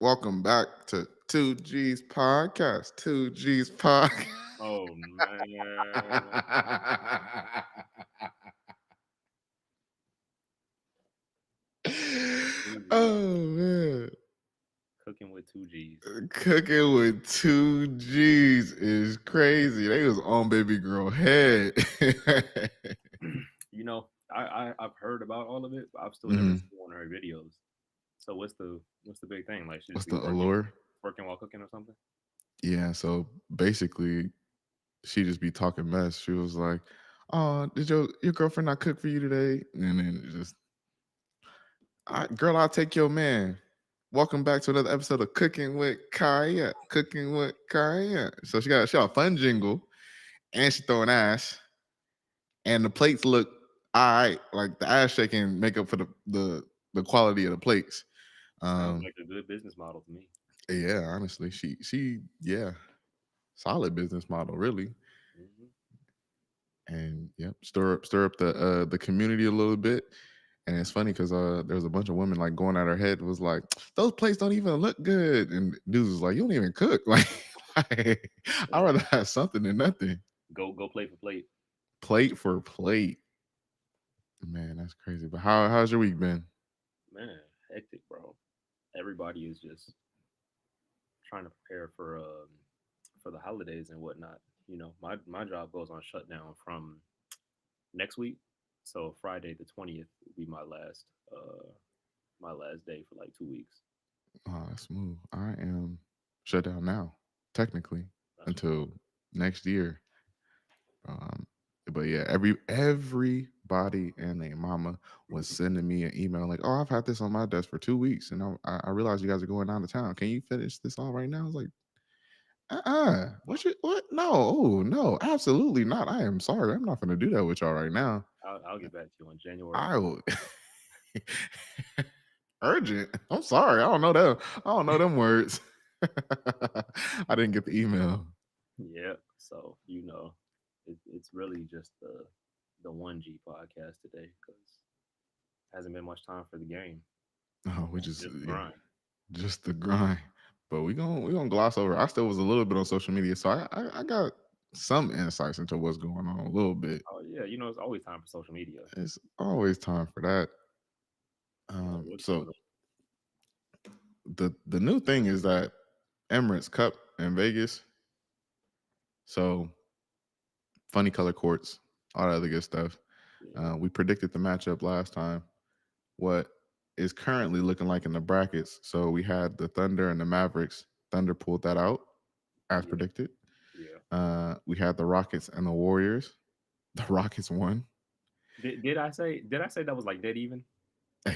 Welcome back to 2G's podcast. 2G's podcast. Oh man, two G's Oh man. cooking with 2 G's. Cooking with 2G's is crazy. They was on baby girl head. I've heard about all of it, but I've still never Mhm. seen one of her videos. So what's the big thing? Like she What's just be the working allure? working while cooking or something? Yeah, so basically she just be talking mess. She was like, "Oh, did your girlfriend not cook for you today?" And then just girl, I'll take your man. Welcome back to another episode of Cooking with Kaya. Cooking with Kaya. So she got a fun jingle, and she throwing ass, and the plates look all right. Like the ass shaking make up for the quality of the plates. Sounds Um, like a good business model to me. yeah, honestly, she yeah, solid business model really. Hmm. And yep, stir up the community a little bit. And it's funny because there was a bunch of women like going at her head was like, those plates don't even look good. And dudes was like, you don't even cook. Like I'd rather have something than nothing. Go plate for plate, Plate for plate. Man, that's crazy. But how's your week been? man. Hectic, bro. Everybody is just trying to prepare for the holidays and whatnot. My job goes on shutdown from next week. So Friday the 20th will be my last day for like 2 weeks. Oh, that's smooth. I am shut down now, technically, That's what's up. until next year. Um, but yeah, everybody and their mama was sending me an email like, "Oh, I've had this on my desk for 2 weeks, and I realize you guys are going out of town. Can you finish this all right now?" I was like, what? What? No, oh, no, absolutely not. I am sorry. I'm not going to do that with y'all right now. I'll get back to you on January I 1st. will urgent. I'm sorry. I don't know that. I don't know them words. I didn't get the email. Yeah. So it's really just the 1G podcast today because hasn't been much time for the game. Oh, we just Just the yeah. grind. Just the grind. But we gonna gloss over. I still was a little bit on social media, so I got some insights into what's going on a little bit. Oh yeah, it's always time for social media. It's always time for that. What's So going on? the new thing is that Emirates Cup in Vegas. So funny color courts, all that other good stuff. Yeah. We predicted the matchup last time. What is currently looking like in the brackets? So we had the Thunder and the Mavericks. Thunder pulled that out as Yeah. predicted. Yeah. We had the Rockets and the Warriors. The Rockets won. Did I say that was like dead even?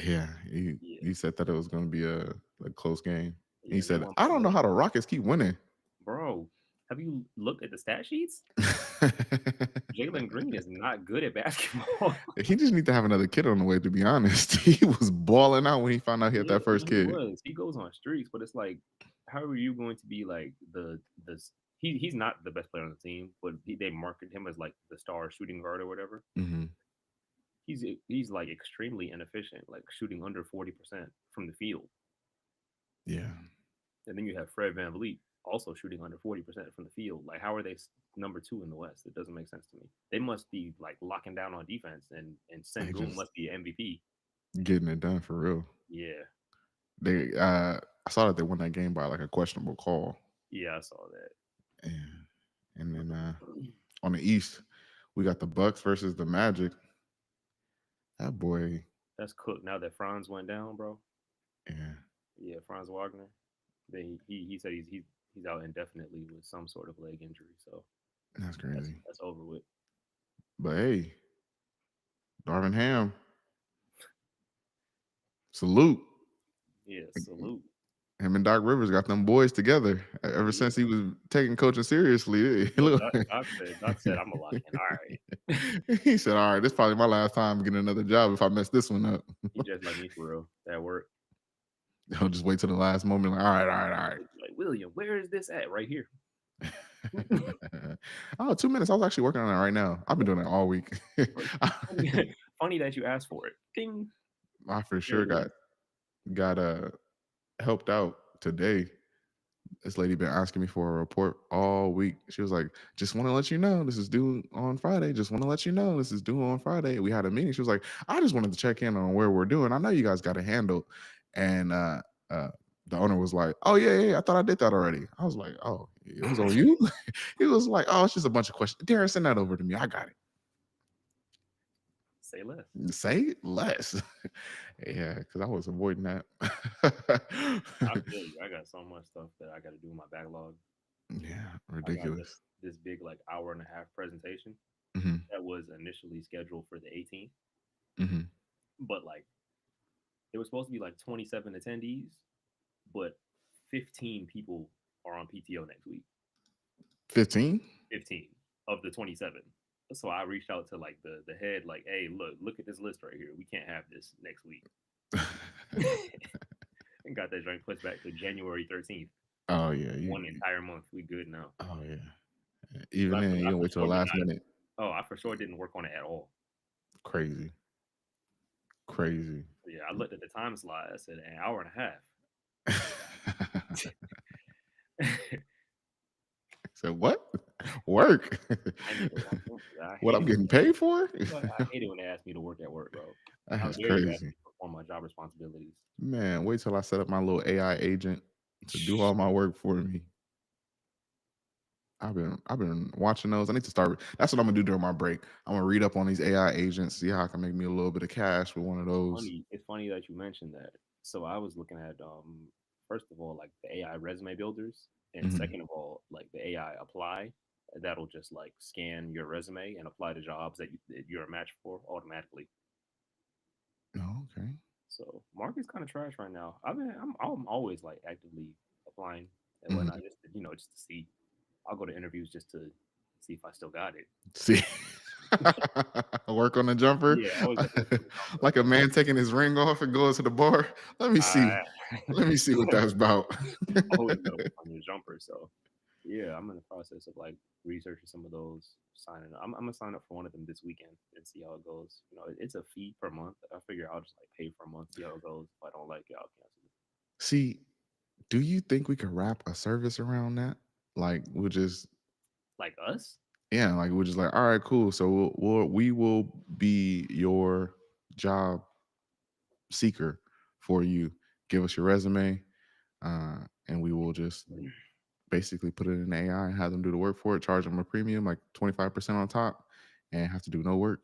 Yeah, Yeah. he said that it was going to be a close game. He Yeah. They said, won "I by don't know more. how the Rockets keep winning." Bro, have you looked at the stat sheets? Jalen Green is not good at basketball. He just need to have another kid on the way. To be honest, he was balling out when he found out he had Yeah, that first he kid. was. He goes on streaks, but it's like, how are you going to be like he's not the best player on the team, but they market him as like the star shooting guard or whatever. Hmm. He's like extremely inefficient, like shooting under 40% from the field. Yeah, And then you have Fred Van VanVleet also shooting under 40% from the field. Like, how are they number two in the West? It doesn't make sense to me. They must be like locking down on defense, and he Sengun just must be MVP. getting it done for real. Yeah, They, I saw that they won that game by like a questionable call. yeah, I saw that. Yeah. And then on the East, we got the Bucks versus the Magic. That boy, That's cooked. Now that Franz went down, bro. yeah, Yeah, Franz Wagner. Then he said he's out indefinitely with some sort of leg injury. So that's that's crazy. that's over with. But hey, Darvin Ham, salute. Yeah, salute. Him and Doc Rivers got them boys together ever since Yeah, he was taking coaching seriously. yeah. Doc said I'm a lock in. All right. He said, "All right, this is probably my last time getting another job if I mess this one up." He just like me for real. At work. He'll just wait till the last moment, like, all Like, William, where is this at? Right here. right. Oh, 2 minutes. I was actually working on it right now. I've been doing it all week. Funny, funny that you asked for it. Ding. I for There sure it is. got helped out today, this lady been asking me for a report all week. She was like, "Just want to let you know this is due on Friday. Just want to let you know this is due on Friday." We had a meeting. She was like, "I just wanted to check in on where we're doing. I know you guys got it handled." And uh, the owner was like, "Oh yeah, yeah, yeah, I thought I did that already." I was like, "Oh, it was on you." He was like, "Oh, it's just a bunch of questions. Darren, send that over to me. I got Say less. it. Say less." Yeah, because I was avoiding that. I feel you. I got so much stuff that I got to do in my backlog. Yeah, I got ridiculous. this big like hour and a half presentation Hmm. that was initially scheduled for the 18th, Hmm. but like there was supposed to be like 27 attendees, but 15 people are on PTO next week. 15. 15 of the 27. So I reached out to like the head, like, hey, look at this list right here. We can't have this next week. And got that joint pushed back to January 13th. Oh yeah, One entire month. We good now. oh yeah. 'Cause Even then, you I gonna for wait till the sure did last not. minute. I for sure didn't work on it at all. Crazy, crazy. Yeah, I looked at the time slot. I said an hour and a half. So what? Work? I need to walk in. I What hate I'm it. getting paid for? I hate it when they ask me to work at work, bro. That How is dare you ask me crazy, to perform my job responsibilities? man. Wait till I set up my little AI agent to do all my work for me. I've been watching those. I need to start. That's what I'm gonna do during my break. I'm gonna read up on these AI agents, see how I can make me a little bit of cash with one of those. It's funny that you mentioned that. So I was looking at first of all like the AI resume builders, and Hmm. second of all like the AI apply that'll just like scan your resume and apply to jobs that you're a match for automatically. Oh, okay. So market's kind of trash right now. I'm always like actively applying and whatnot Hmm. just to, just to see. I'll go to interviews just to see if I still got it. See, work on the jumper, Yeah, I always got to work on the jumper. like a man taking his ring off and going to the bar. Let me see. I Let me see what that's about. always got to work on your jumper. So yeah, I'm in the process of like researching some of those. Signing up. I'm gonna sign up for one of them this weekend and see how it goes. It's a fee per month. I figure I'll just like pay for a month, see how it goes. If I don't like it, I'll cancel it. See, do you think we could wrap a service around that? Like we'll just, Like us? yeah, like we're just like, all right, cool. So we will be your job seeker for you. Give us your resume, and we will just basically put it in AI and have them do the work for it. Charge them a premium, like 25% on top, and have to do no work.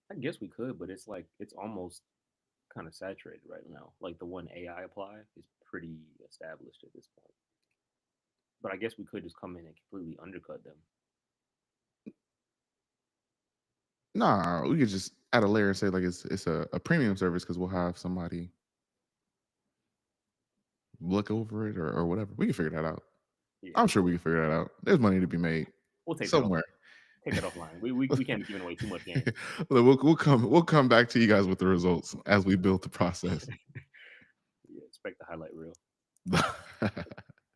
I guess we could, but it's like it's almost kind of saturated right now. Like the one AI apply is pretty established at this point. But I guess we could just come in and completely undercut them. Nah, we could just add a layer and say like it's a premium service because we'll have somebody look over it or whatever. We can figure that out. Yeah, I'm sure we can figure that out. There's money to be made we'll take that somewhere. offline. Take that offline. We can't be giving away too much game. Look, we'll come back to you guys with the results as we build the process. Yeah, expect the highlight reel.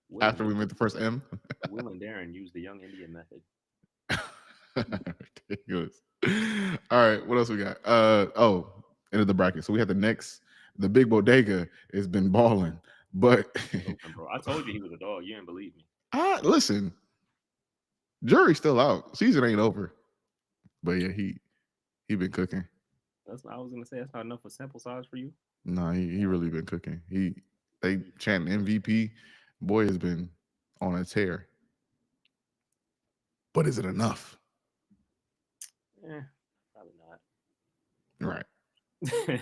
Will After and we made the first M. Will and Darren use the young Indian method. Ridiculous. All right, what else we got? Into the bracket. So we had the next. The big bodega has been balling, but Open, bro. I told you he was a dog. You didn't believe me. I listen. Jury's still out. Season ain't over. But yeah, he been cooking. That's what I was gonna say. That's not enough of sample size for you. No, he really been cooking. They chanting MVP. Boy has been on a tear. But is it enough? Probably Right. not.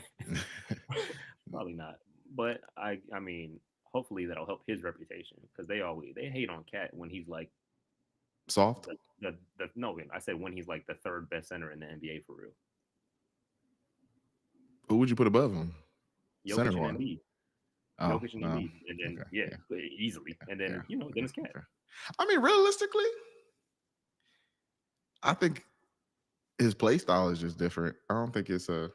Probably not. But I mean, hopefully that'll help his reputation because they hate on Cat when he's like Soft. the no. I said when he's like the third best center in the NBA for real. Who would you put above him? Center Jokic and one. Embiid. Oh, Jokic and no. Embiid, and then Okay. yeah, Yeah. easily, and Yeah. then then Okay. it's Cat. Okay. I mean, realistically, I think his play style is just different. I don't think it's a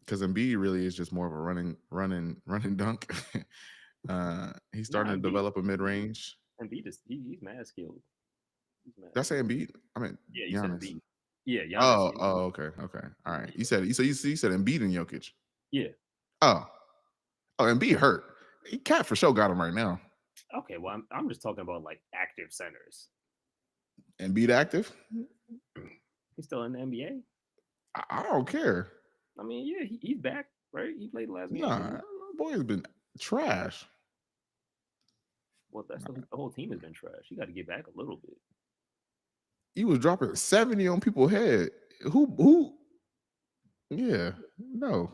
because Embiid really is just more of a running dunk. He's Nah, starting to develop a mid range. Embiid is he's mad skilled. He's mad Did I say skilled. Embiid? I mean Yeah, you said Giannis. Embiid. Yeah, Giannis. Oh, Yeah, oh, okay, okay, all right. yeah, You said Embiid and Jokic. yeah. Oh, oh, Embiid hurt. Cat for sure got him right now. Okay, well, I'm just talking about like active centers. And beat active. He's still in the NBA. I don't care. I mean, yeah, he's back, right? He played the last game, Nah, didn't he? my boy has been trash. Well, the whole team has been trash. He got to get back a little bit. He was dropping 70 on people's head. Who? Yeah, no.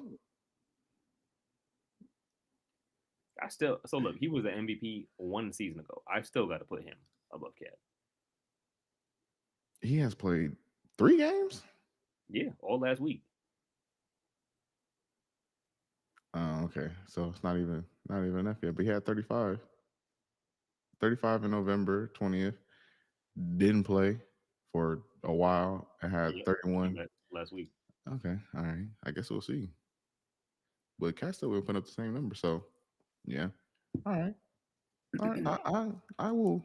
I still so look. He was the MVP 1 season ago. I still got to put him above Cat. He has played 3 games. Yeah, all last week. Oh, okay. So it's not even that yet. But he had 35. 35 in November 20th. Didn't play for a while. I had Yep, came 31. back last week. Okay, all right. I guess we'll see. But Cat still will put up the same number. So yeah. All right. All right. I will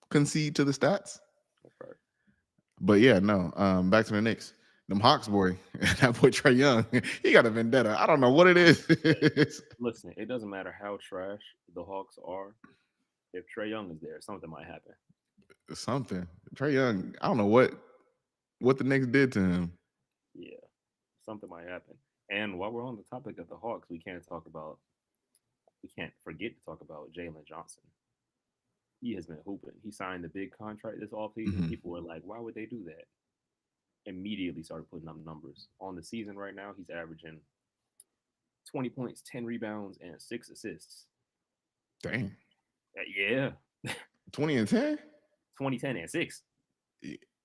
concede to the stats. Okay. But yeah, no. Back to the Knicks. Them Hawks boy, that boy Trey Young, he got a vendetta. I don't know what it Hey, is. listen, it doesn't matter how trash the Hawks are. If Trey Young is there, something might happen. Something. Trey Young, I don't know what the Knicks did to him. Yeah, something might happen. And while we're on the topic of the Hawks, we can't forget to talk about Jalen Johnson. He has been hooping. He signed the big contract this offseason. Mhm. People were like, why would they do that? Immediately started putting up numbers. On the season right now, he's averaging 20 points, 10 rebounds, and 6 assists. Dang. Yeah, 20 and 10? 20, 10, and 6.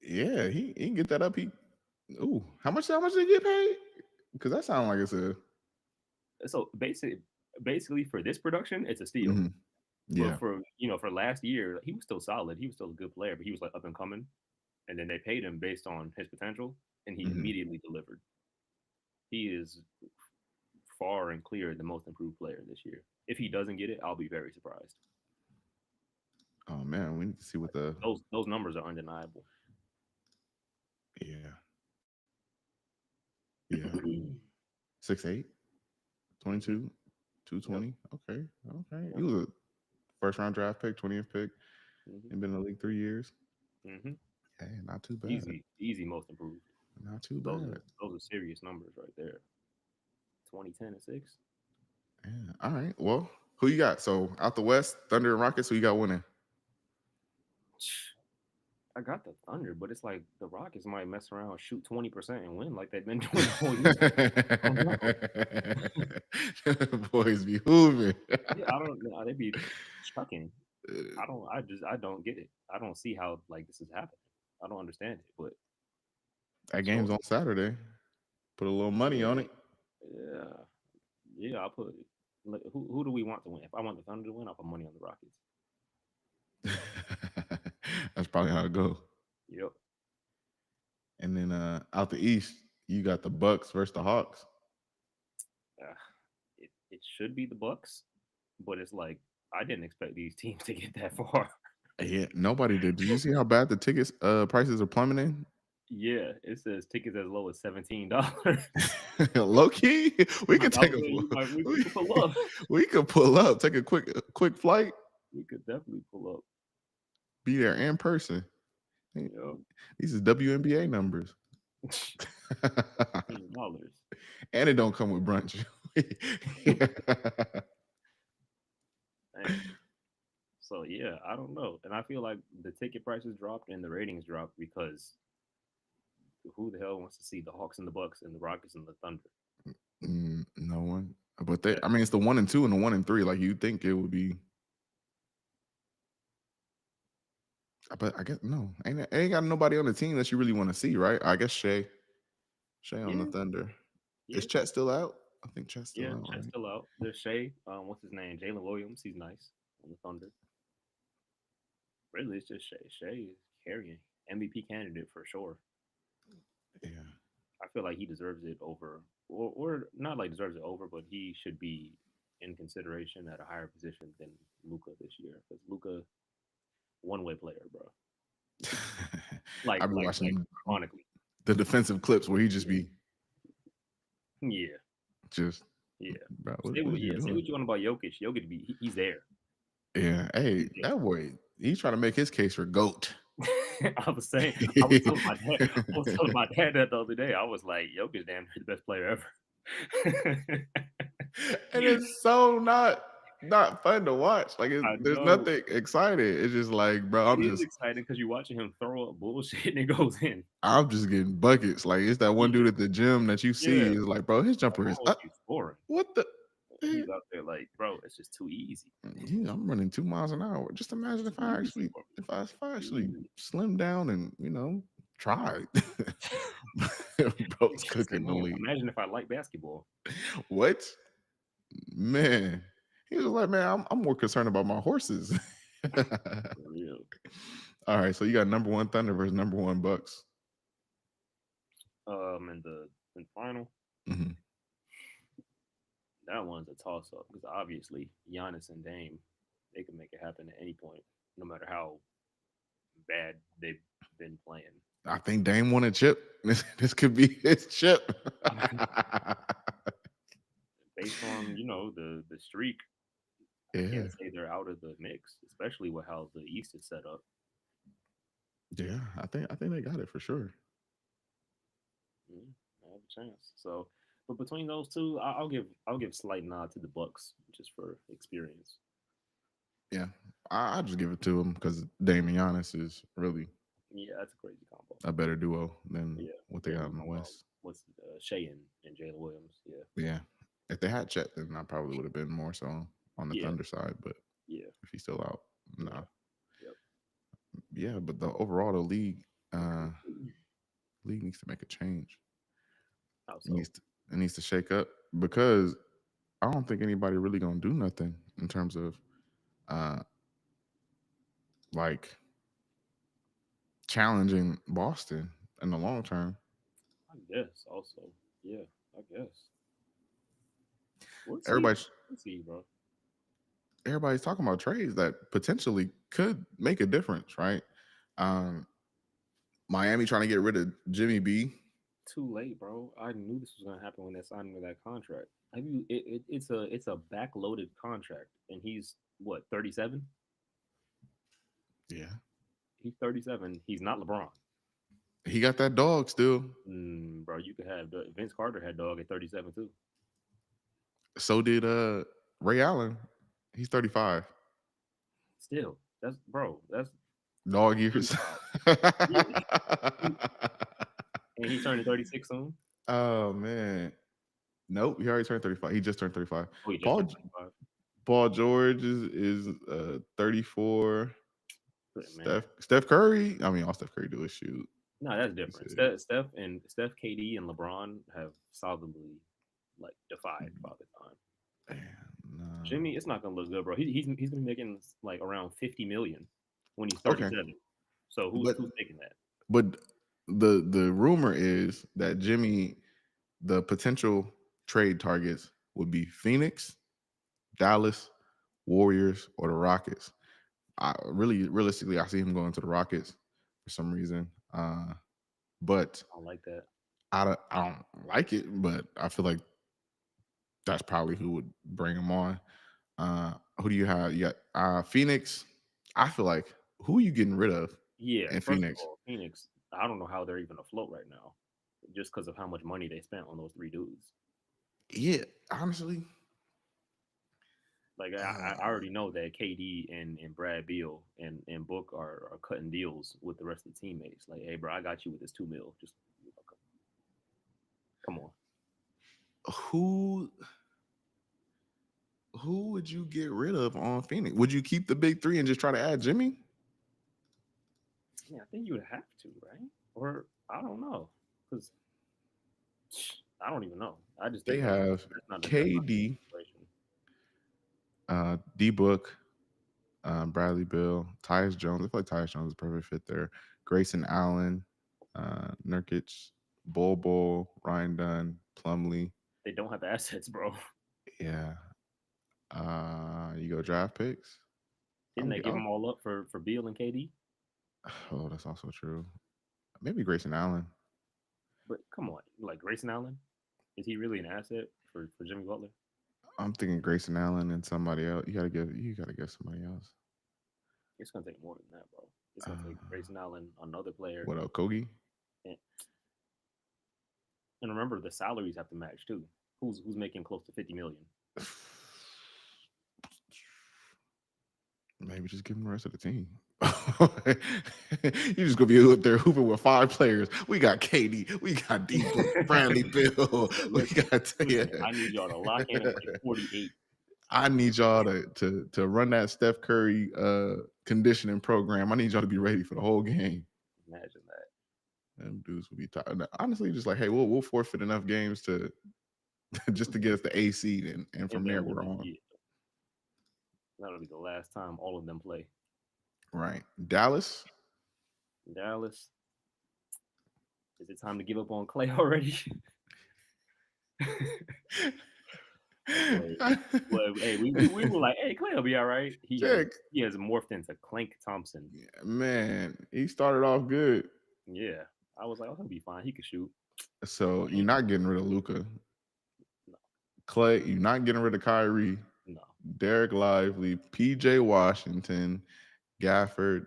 Yeah, he can get that up. How much did he get paid? Because that sounds like it's a So basically for this production, it's a steal. mhm. But Yeah. for last year, he was still solid. He was still a good player, but he was like up and coming. And then they paid him based on his potential, and he Mhm. immediately delivered. He is far and clear the most improved player this year. If he doesn't get it, I'll be very surprised. Oh man, we need to see what the Those numbers are undeniable. yeah. Yeah. 6'8", 22, Yep. 220. Okay. Okay. He Yep. was a first round draft pick, 20th pick. Hmm. He been in the league 3 years. Hmm. Hey, not too bad. Easy, easy, most improved. Not too Those bad. are those are serious numbers right there. 20, 10, and 6. Yeah. All right. Well, who you got? So out the West, Thunder and Rockets, who you got winning? I got the Thunder, but it's like the Rockets might mess around, shoot 20% and win like they've been doing the whole year. I don't know. Boys be hooving. Yeah, I don't know. They be chucking. I don't get it. I don't see how like this is happening. I don't understand it, but That game's sure. on Saturday. Put a little money on it. Yeah. Yeah, I'll put like, who do we want to win? If I want the Thunder to win, I'll put money on the Rockets. That's probably how it go. Yep. And then out the East, you got the Bucks versus the Hawks. Uh, it should be the Bucks, but it's like I didn't expect these teams to get that far. Yeah, nobody did. Did you see how bad the tickets prices are plummeting? Yeah, it says tickets as low as $17. Low key, we could I take was like, we we, could pull up. we could pull up, take a quick flight, We could definitely pull be there in person. Hey, up. these is WNBA numbers. Yeah. $17. And it don't come with brunch. Man. So yeah, I don't know. And I feel like the ticket prices dropped and the ratings dropped because who the hell wants to see the Hawks and the Bucks and the Rockets and the Thunder? No one. But Yeah. I mean, it's the 1 and 2 and the 1 and 3. Like you think it would be, but I guess no. Ain't got nobody on the team that you really want to see, right? I guess Shay on the Yeah. Thunder. Yeah. Is Chet still out? I think Chet's still Yeah. out, Chet's right? still out. There's Shea. What's his name? Jalen Williams. He's nice on the Thunder. Really, it's just Shea. Shea is carrying MVP candidate for sure. Yeah. I feel like he deserves it over, or not like deserves it over, but he should be in consideration at a higher position than Luca this year because Luca one way player, bro. I've been Like watching chronically. the defensive clips where he just be Yeah. just. Yeah. Bro, what is you Say doing? what you want about Jokic. Jokic he's there. Yeah, hey, He's there. that boy, he's trying to make his case for GOAT. I was saying, I was telling my dad that the other day. I was like, Jokic damn near the best player ever. And it's so not fun to watch. Like I there's know. nothing exciting. It's just like, bro, It is exciting because you're watching him throw up bullshit and it goes in. I'm just getting buckets. Like it's that one Yeah, dude at the gym that you yeah. see is like, bro, his Like, jumper why is won't up. you scoring? What the He's out there like, bro, it's just too easy. yeah, I'm running 2 miles an hour. Just imagine It's if too I easy actually for if I actually me. slim down and tried. He Bro's said, cooking the man, league. imagine if I like basketball. What? Man. He was like, man, I'm more concerned about my horses. For real. All right, so you got number one Thunder versus number one Bucks. In the final, Mhm. that one's a toss up because obviously Giannis and Dame, they can make it happen at any point, no matter how bad they've been playing. I think Dame won a chip. This could be his chip. Based on the streak, I Yeah, can't say they're out of the mix, especially with how the East is set up. yeah. I think they got it for sure. Mm, I have a chance. So, but between those two, I'll give slight nod to the Bucks just for experience. Yeah, I just give it to him because Dame and Giannis is really Yeah, that's a crazy combo. a better duo than Yeah, what they yeah. got We in the talking about West. what's Shea and Jalen Williams. Yeah, Yeah, if they had Chet, then I probably would have been more so on the yeah, Thunder side. But yeah, if he's still out, yeah. nah. Yep. Yeah, but the overall the uh, league needs to make a change. How It so? needs to it needs to shake up because I don't think anybody really gonna do nothing in terms of uh like challenging Boston in the long term. I guess also. Yeah, I guess. We'll see. Everybody's We'll see, bro. everybody's talking about trades that potentially could make a difference, right? Um, Miami trying to get rid of Jimmy B. Too late, bro. I knew this was gonna happen when they signed him to that contract. Have you? It's a backloaded contract, and he's what 37. Yeah, He's 37. He's not LeBron. he got that dog still. Bro, you could have Vince Carter had dog at 37 too. So did Ray Allen. He's 35. Still, that's bro. That's Dog years. 35. Yeah, and he's turning 36 soon. Oh man. Nope, he already turned 35. He just turned 35. Oh, he just Paul turned 35. Paul George is 34. But man, Steph Curry. I mean, all Steph Curry do is shoot. no, that's He different. said, Steph, KD, and LeBron have solidly like defied Father Time. "Man, nah." Jimmy, it's not gonna look good, bro. He's gonna be making like around 50 million when he's Okay, 37. So but who's taking that? but the rumor is that Jimmy, the potential trade targets would be Phoenix, Dallas, Warriors, or the Rockets. I really realistically, I see him going to the Rockets for some reason. But I don't like that. I don't like it, but I feel like that's probably who would bring him on. Who do you have? You got Phoenix. I feel like who are you getting rid of Yeah, in first of Phoenix? all, Phoenix. I don't know how they're even afloat right now, just because of how much money they spent on those three dudes. Yeah, honestly, Like I uh, already know that KD and Brad Beal and Book are cutting deals with the rest of the teammates. Like, hey, bro, I got you with this 2 mil. Just come on. who who would you get rid of on Phoenix? Would you keep the big three and just try to add Jimmy? Yeah, I think you would have to, right? Or I don't know, because I don't even know. I just They think have that's not the KD, situation. D Book, Bradley Bill, Tyus Jones. I feel like Tyus Jones is a perfect fit there. Grayson Allen, Nurkic, Bol, Ryan Dunn, Plumlee. They don't have assets, bro. Yeah. You go draft picks. Didn't they give them all up for Beal and KD? Oh, that's also true. Maybe Grayson Allen. But come on, like Grayson Allen, is he really an asset for Jimmy Butler? I'm thinking Grayson Allen and somebody else. You gotta give somebody else. It's gonna take more than that, bro. It's gonna take Uh, Grayson Allen, another player, what else? Kogi? and, and remember the salaries have to match too. Who's making close to 50 million? Maybe just give him the rest of the team. You just gonna be up there hooping with 5 players. We got KD, we got D Book, Bradley Bill, we Listen, got listen. I need y'all to lock in at like 48. I need y'all to run that Steph Curry conditioning program. I need y'all to be ready for the whole game. Imagine that. Them dudes will be tired. Honestly, just like, hey, we'll forfeit enough games to just to get us the A seed, and And from there then we're on. yeah, that'll be the last time all of them play. Right. Dallas. Dallas, is it time to give up on Clay already? That boy, boy, hey, we were like, hey, Clay will be all right. Jack, He has morphed into Clank Thompson. man, he started off good. Yeah, I was like, oh, he'll be fine. He could shoot. So you're Ain't- not getting rid of Luca. No, Clay, you're not getting rid of Kyrie. no. Derek Lively, PJ Washington, Gafford,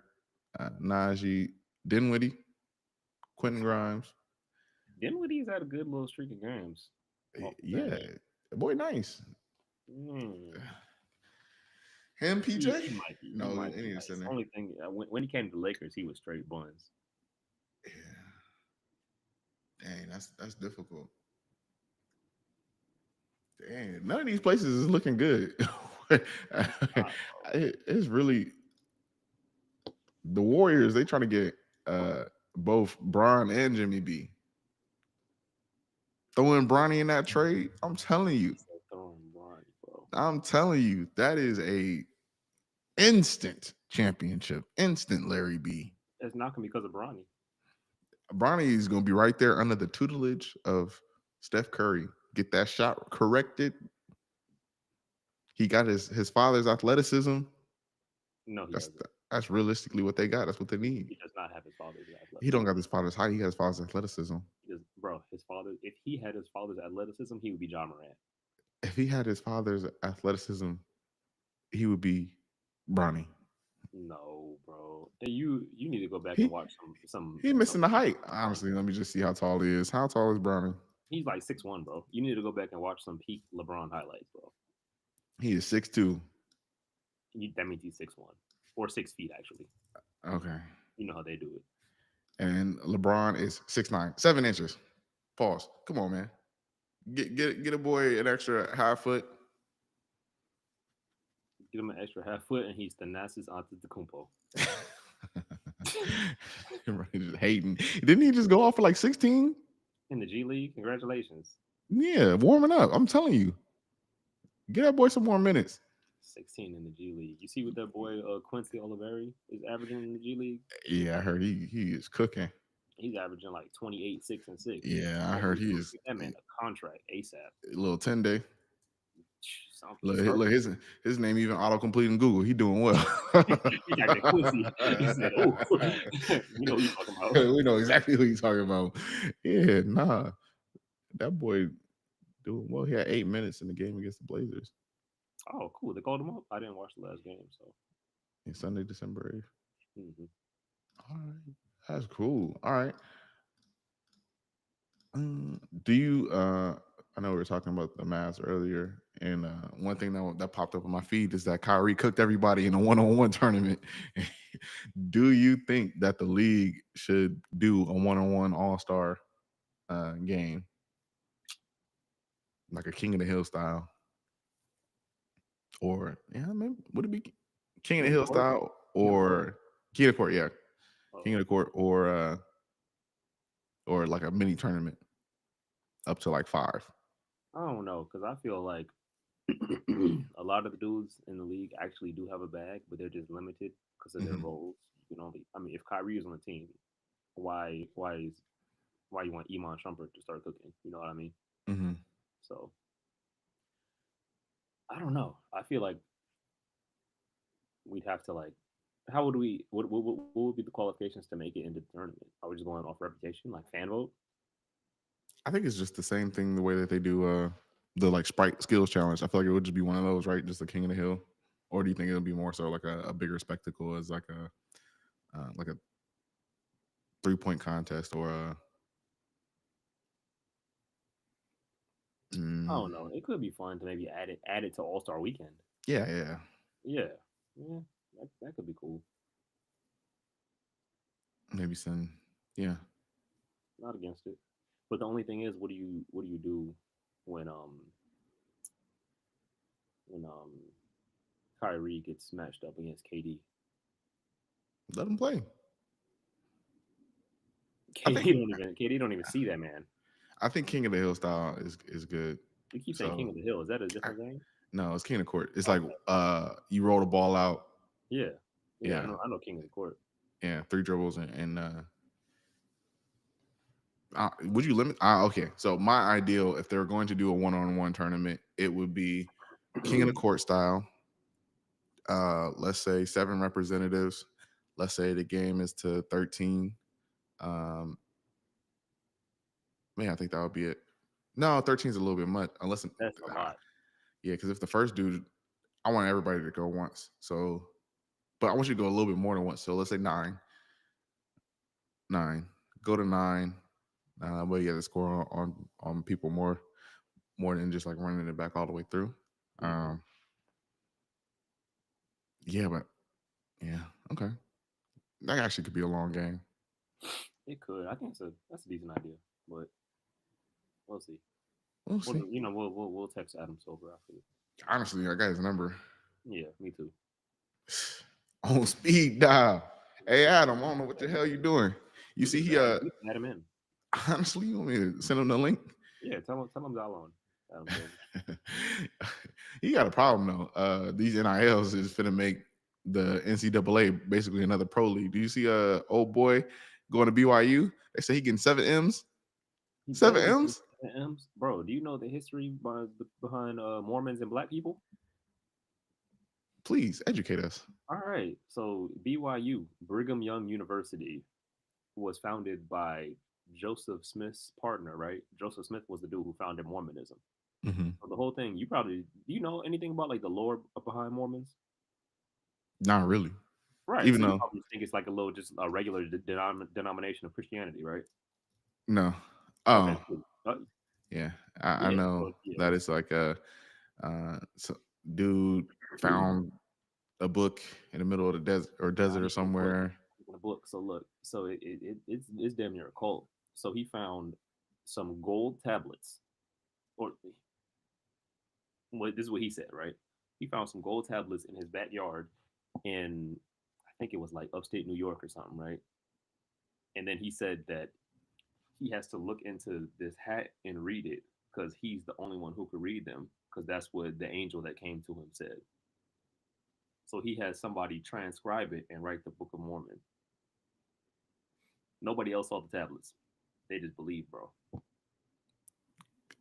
Najee, Dinwiddie, Quentin Grimes. Dinwiddie's had a good little streak of games off the Yeah, bench. boy, nice. Mm, Him, PJ? he might be. He No, might he be need to nice. center. Only thing when he came to the Lakers, he was straight buns. Yeah, dang, that's difficult. Dang, none of these places is looking good. Nah, It's really the Warriors. They trying to get both Bron and Jimmy B. Throwing Bronny in that trade, he said throwing Bronny, bro. I'm telling you, that is a instant championship, instant Larry B. It's not gonna be because of Bronny. Bronny is going to be right there under the tutelage of Steph Curry. Get that shot corrected. He got his father's athleticism. No, he That's doesn't. that's realistically what they got. That's what they need. He does not have his father's He don't athleticism. got his father's height. He has father's athleticism. Because, bro, his father, if he had his father's athleticism, he would be John Morant. If he had his father's athleticism, he would be Bronny. No, bro. And you need to go back and He watch he missing some the peak height. LeBron. Honestly, let me just see how tall he is. How tall is Bronny? He's like 6'1", bro. You need to go back and watch some peak LeBron highlights, bro. He is 6'2". That means he's 6'1" or 6 feet actually. Okay. You know how they do it. And LeBron is 6'9", 7 inches. Pause. Come on, man. Get a boy an extra half foot. Give him an extra half foot, and he's the Thanasis Antetokounmpo Right, just hating. Didn't he just go off for like 16? in the G League. Congratulations, Yeah, warming up. I'm telling you. Get that boy some more minutes. 16 in the G League. You see what that boy Quincy Oliveri is averaging in the G League? Yeah, I heard he is cooking. He's averaging like 28, 6 and 6. Yeah, I Oh, heard he bro, is get that man a contract ASAP. a little 10-day. Something Look, start. look, his name even autocomplete in Google. He doing well. He typed in Quincy. He said, "Oh, we know who you talking about." We know exactly who he's talking about. Yeah, nah. That boy doing well. He had 8 minutes in the game against the Blazers. Oh, cool. They called him up. I didn't watch the last game, so. In Sunday, December 8th. Hmm. All right. That's cool. All right. Do you I know we were talking about the Mavs earlier, and one thing that popped up on my feed is that Kyrie cooked everybody in a one-on-one tournament. Do you think that the league should do a one-on-one all-star game, like a King of the Hill style? Or yeah, maybe would it be King of the King of the Hill court. style King of the court. or King of the Court? Yeah, King of Uh, the Court, or like a mini tournament up to like 5. I don't know because I feel like a lot of the dudes in the league actually do have a bag, but they're just limited because of their Hmm. roles. You can only, I mean, if Kyrie is on the team, why is why you want Iman Shumpert to start cooking? You know what I mean? Hmm. So I don't know. I feel like we'd have to like, how would we? What would be the qualifications to make it into the tournament? Are we just going off reputation, like fan vote? I think it's just the same thing the way that they do. the like Sprite skills challenge. I feel like it would just be one of those, right? Just the King of the Hill, or do you think it'll be more so like a bigger spectacle as like a 3 point contest or a I don't mm, know. It could be fun to maybe add it to All Star Weekend. yeah, yeah, Yeah, yeah, that could be cool. maybe some, yeah. Not against it. But the only thing is, what do you do when when Kyrie gets matched up against KD? Let them play. I think KD don't even see that man. King of the Hill style is good. You keep saying King So of the Hill. Is that a I, different game? no, it's King of Court. It's like Okay. you roll the ball out, Yeah. Yeah. I yeah, know. I know King of the Court. yeah, three dribbles and would you limit? Okay, so my ideal, if they were going to do a one-on-one tournament, it would be King of the Court style. Let's say 7 representatives. Let's say the game is to 13. Um, Man, I think that would be it. No, 13 is a little bit much. That's a lot. Yeah, because if the first dude, I want everybody to go once. So, but I want you to go a little bit more than once. So let's say nine. Go to nine. But you got to score on people more than just like running it back all the way through. Hmm. Um, yeah, but yeah, okay. That actually could be a long game. It could. I think that's a decent idea, but we'll see. We'll see. We'll text Adam Silver after this. Honestly, I got his number Yeah, me too. on speed dial. Hey Adam, I don't know what the hell you doing. You We see, can he add him in. honestly, you want me to send him the link? Yeah, tell him Dial on Adam Silver. He got a problem though. These NILs is finna make the NCAA basically another pro league. Do you see old boy going to BYU? They say he getting 7 M's. He Seven does get M's? M's, bro. Do you know the history behind Mormons and Black people? Please educate us. All right, so BYU, Brigham Young University, was founded by Joseph Smith's partner, right? Joseph Smith was the dude who founded Mormonism. Hmm. So the whole thing, do you know anything about like the lore behind Mormons? Not really. Right. Even So you though probably think it's like just a regular denomination of Christianity, right? no. Okay, Oh cool. yeah, I Yeah. know So yeah, that it's like a so dude found a book in the middle of the nah, desert or he in a book. somewhere. In a book. So look, so it's damn near a cult. So he found some gold tablets, or this is what he said, right? He found some gold tablets in his backyard in, I think it was like upstate New York or something, right? And then he said that he has to look into this hat and read it because he's the only one who could read them because that's what the angel that came to him said. So he has somebody transcribe it and write the Book of Mormon. Nobody else saw the tablets. They just believe, bro.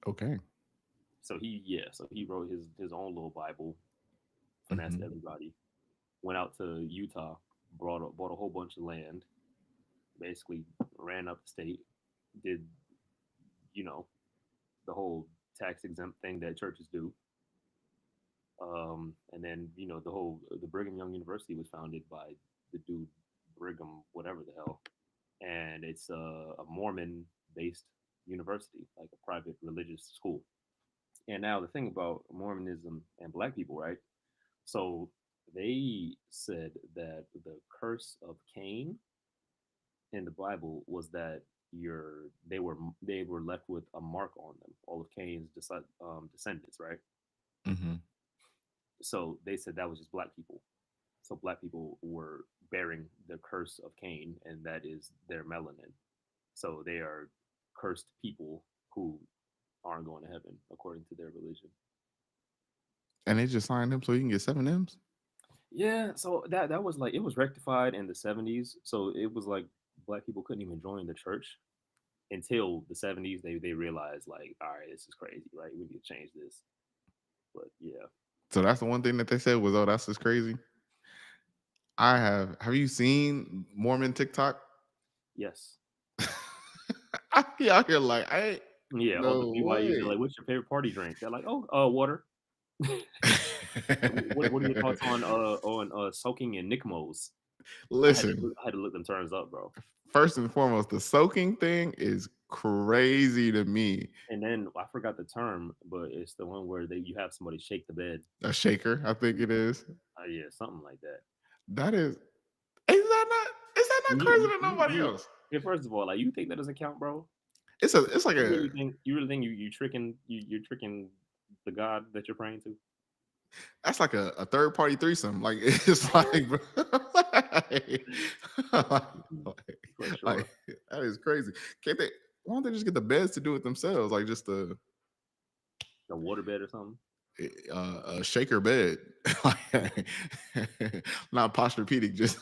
Okay. So he wrote his own little Bible, finessed Hmm. everybody, went out to Utah, bought a whole bunch of land, basically ran up the state, did you know the whole tax exempt thing that churches do. And then the Brigham Young University was founded by the dude Brigham, whatever the hell, and it's a Mormon based university, like a private religious school. And now the thing about Mormonism and Black people, right? So they said that the curse of Cain in the Bible was that they were left with a mark on them, all of Cain's descendants, right? Hmm. So they said that was just black people. So black people were bearing the curse of Cain, and that is their melanin. So they are cursed people who aren't going to heaven according to their religion. And they just signed him so he can get 7 M's. Yeah, so that was like it was rectified in the 70s. So it was like black people couldn't even join the church until the 70s. They realized like, all right, this is crazy, right? We need to change this. But yeah. So that's the one thing that they said was, oh, that's just crazy. I have you seen Mormon TikTok? Yes. I be out here like I ain't. Yeah, all the No BYU, they're way. like, "What's your favorite party drink?" They're like, "Oh, water." What are your thoughts on soaking in Nickmos? Listen, I had to look them terms up, bro. first and foremost, the soaking thing is crazy to me. And then I forgot the term, but it's the one where you have somebody shake the bed. A shaker, I think it is. Yeah, something like that. That is that not crazy to nobody else? Yeah, first of all, like you think that doesn't count, bro? It's like a You really think you're tricking the God that you're praying to? that's like a third party threesome. Like it's like, bro, For like, sure. that is crazy. Can't they? Why don't they just get the beds to do it themselves? Like just A water bed or something. a shaker bed, not posturepedic. Just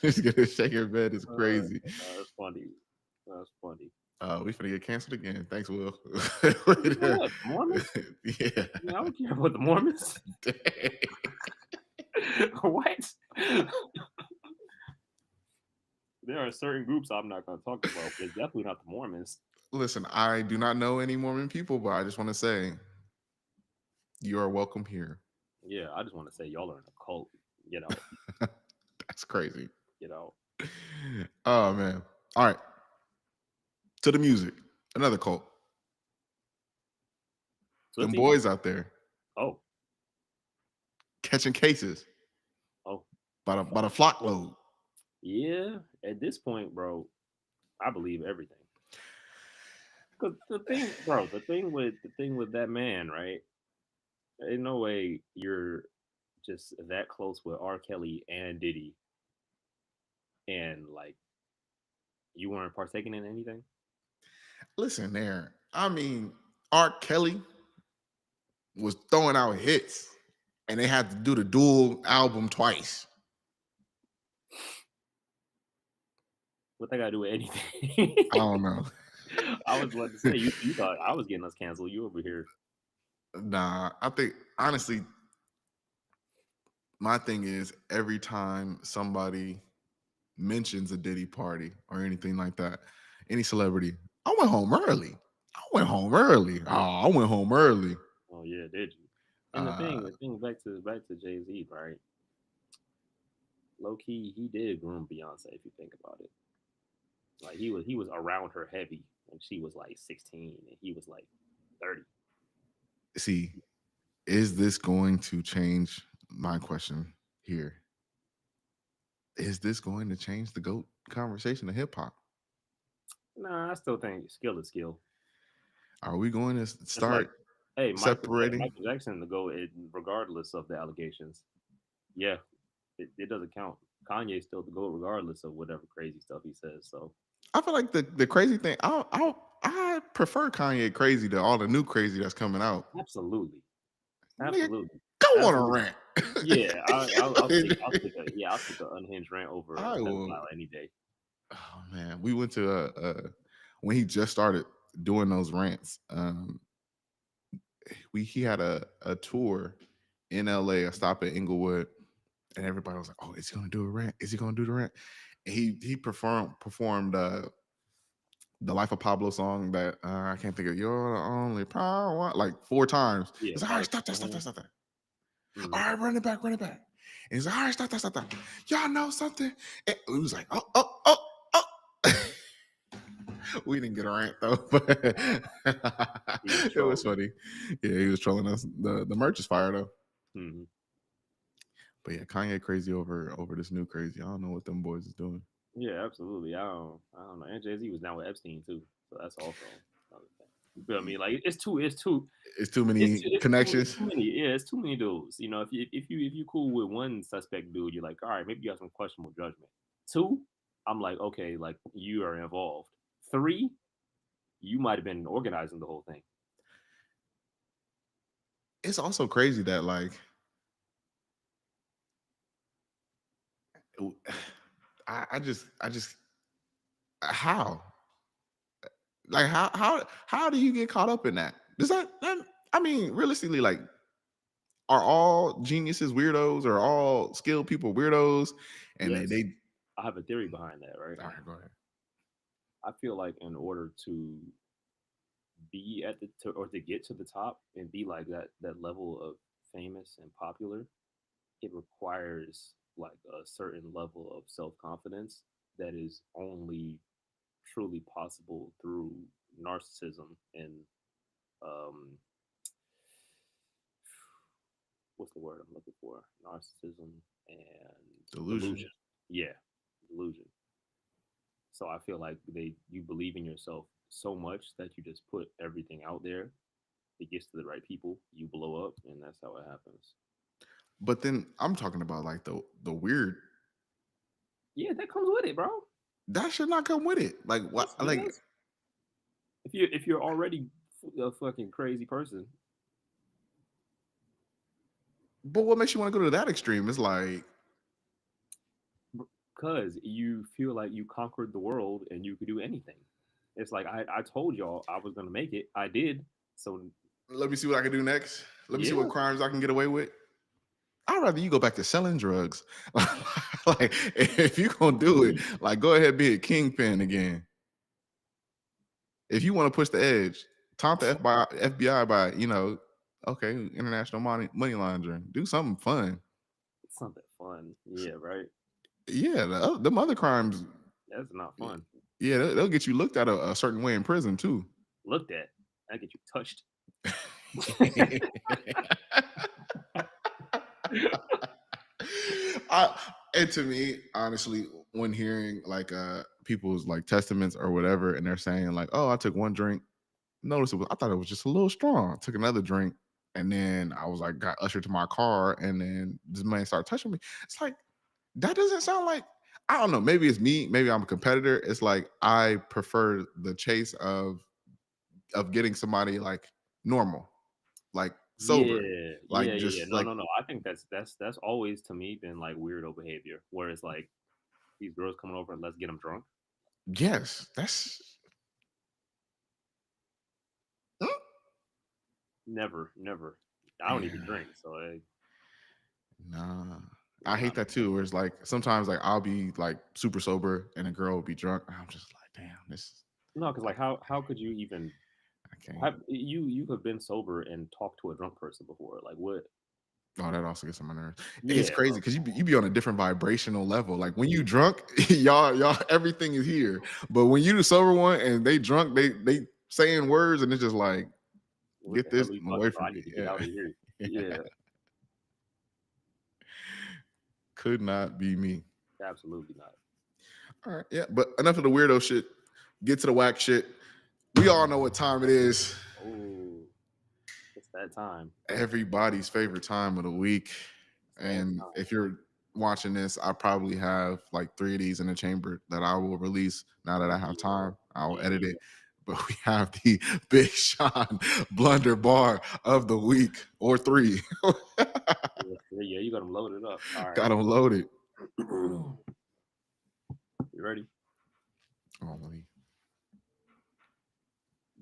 just get a shaker bed is crazy. That's funny. That's funny. We finna get canceled again. Thanks, Will. You know what? Mormons? Yeah. Yeah, I don't care about the Mormons. What? There are certain groups I'm not going to talk about, but it's definitely not the Mormons. Listen, I do not know any Mormon people, but I just want to say you are welcome here. Yeah, I just want to say y'all are in a cult. You know, That's crazy. you know. Oh man. All right. To the music. Another cult. Them Tootsie? boys out there Oh, catching cases oh, by the flock load. yeah. At this point, bro, I believe everything. Cause the thing with that man, right? Ain't no way you're just that close with R. Kelly and Diddy, and like you weren't partaking in anything. Listen there. I mean, R. Kelly was throwing out hits and they had to do the dual album twice. What they got to do with anything? I don't know. I was about to say you thought I was getting us canceled. You over here. Nah, I think honestly, my thing is every time somebody mentions a Diddy party or anything like that, any celebrity, I went home early. I went home early. Oh, I went home early. Oh yeah, did you? And Uh, the thing back to Jay Z, right? Low key, he did groom Beyonce if you think about it. Like he was around her heavy when she was like 16 and he was like 30. see, is this going to change my question here? Is this going to change the GOAT conversation of hip hop? Nah, I still think skill is skill. Are we going to It's like, start hey, separating? Michael Jackson to go regardless of the allegations. Yeah, it doesn't count. Kanye still to go regardless of whatever crazy stuff he says. So I feel like the crazy thing. I prefer Kanye crazy to all the new crazy that's coming out. absolutely, Nigga, absolutely, go on a absolutely. rant. Yeah, I'll take an unhinged rant over a I will. pedophile any day. Oh man, we went to when he just started doing those rants. He had a tour in LA, a stop at Inglewood, and everybody was like, "Oh, is he gonna do a rant? Is he gonna do the rant?" And he performed the Life of Pablo song that I can't think of. You're the only power, like 4 times. Yeah, It's like, all right, probably. stop that, stop that, stop that. All Mhm. right, run it back, run it back. And he's like, all right, stop that, stop that. Y'all know something? And it was like, oh, oh, oh, oh. We didn't get a rant though, but He was it was trolling. funny. Yeah, he was trolling us. The merch is fire though. Mhm. But yeah, Kanye crazy over this new crazy. I don't know what them boys is doing. Yeah, absolutely. I don't know. And Jay Z was down with Epstein too, so that's also another thing. You feel me? Like It's too many it's connections. too many. Yeah, it's too many dudes. You know, if you cool with one suspect dude, you're like, all right, maybe you have some questionable judgment. Two, I'm like, okay, like you are involved. Three, you might have been organizing the whole thing. It's also crazy that like I just how like how do you get caught up in that? Does that I mean realistically like are all geniuses weirdos or all skilled people weirdos and Yes, they I have a theory behind that, right? all right go ahead. I feel like in order to be at or to get to the top and be like that level of famous and popular, it requires like a certain level of self-confidence that is only truly possible through narcissism and um what's the word I'm looking for? Narcissism and Delusion. delusion. Yeah, delusion. So I feel like you believe in yourself so much that you just put everything out there. It gets to the right people, you blow up, and that's how it happens. But then I'm talking about like the weird Yeah, that comes with it, bro. that should not come with it. Like what? Yes, it Like, does. If you're already a fucking crazy person, but what makes you want to go to that extreme? It's like, because you feel like you conquered the world and you could do anything. It's like I told y'all I was gonna make it. I did. So let me see what I can do next. Let me see what yeah, crimes I can get away with. I'd rather you go back to selling drugs. Like, if you gonna do it, like, go ahead, be a kingpin again. If you want to push the edge, taunt the FBI by, okay, international money laundering. Do something fun. it's something fun. Yeah, right. Yeah, them other crimes. That's not fun. Yeah, they'll get you looked at a certain way in prison too. Looked at, I get you touched. I, and to me, honestly, when hearing like people's like testaments or whatever, and they're saying like, "Oh, I took one drink," I thought it was just a little strong. Took another drink, and then I was like, got ushered to my car, and then this man started touching me. It's like that doesn't sound like. I don't know. Maybe it's me. Maybe I'm a competitor. It's like I prefer the chase of getting somebody like normal, like sober, Yeah, yeah, like yeah, yeah. just No, like no, no. I think that's always to me been like weirdo behavior, where it's like these girls coming over and let's get them drunk. yes, that's mm, Never, never. I don't even yeah. drink, so Nah. I nah, hate that too. Where it's like sometimes like I'll be like super sober and a girl will be drunk. I'm just like, damn, this no, because like how could you even I can't. have you have been sober and talked to a drunk person before? Like what? Oh, that also gets on my nerves. It's Yeah, crazy bro. because you be on a different vibrational level. Like when you drunk, y'all everything is here. But when you the sober one and they drunk, they saying words and it's just like, What get the hell this are you away talking about? from I me. need to get Yeah. out of here. Yeah. Yeah, Could not be me. absolutely not. All right. Yeah. But enough of the weirdo shit. Get to the whack shit. We all know what time it is. Oh, it's that time. Everybody's favorite time of the week. It's that And time. if you're watching this, I probably have like 3 of these in the chamber that I will release now that I have Yeah, time. I'll edit yeah, it. But we have the Big Sean blunder bar of the week or three. yeah, yeah. You got them loaded up. All right. Got them loaded. You ready? Oh, let me.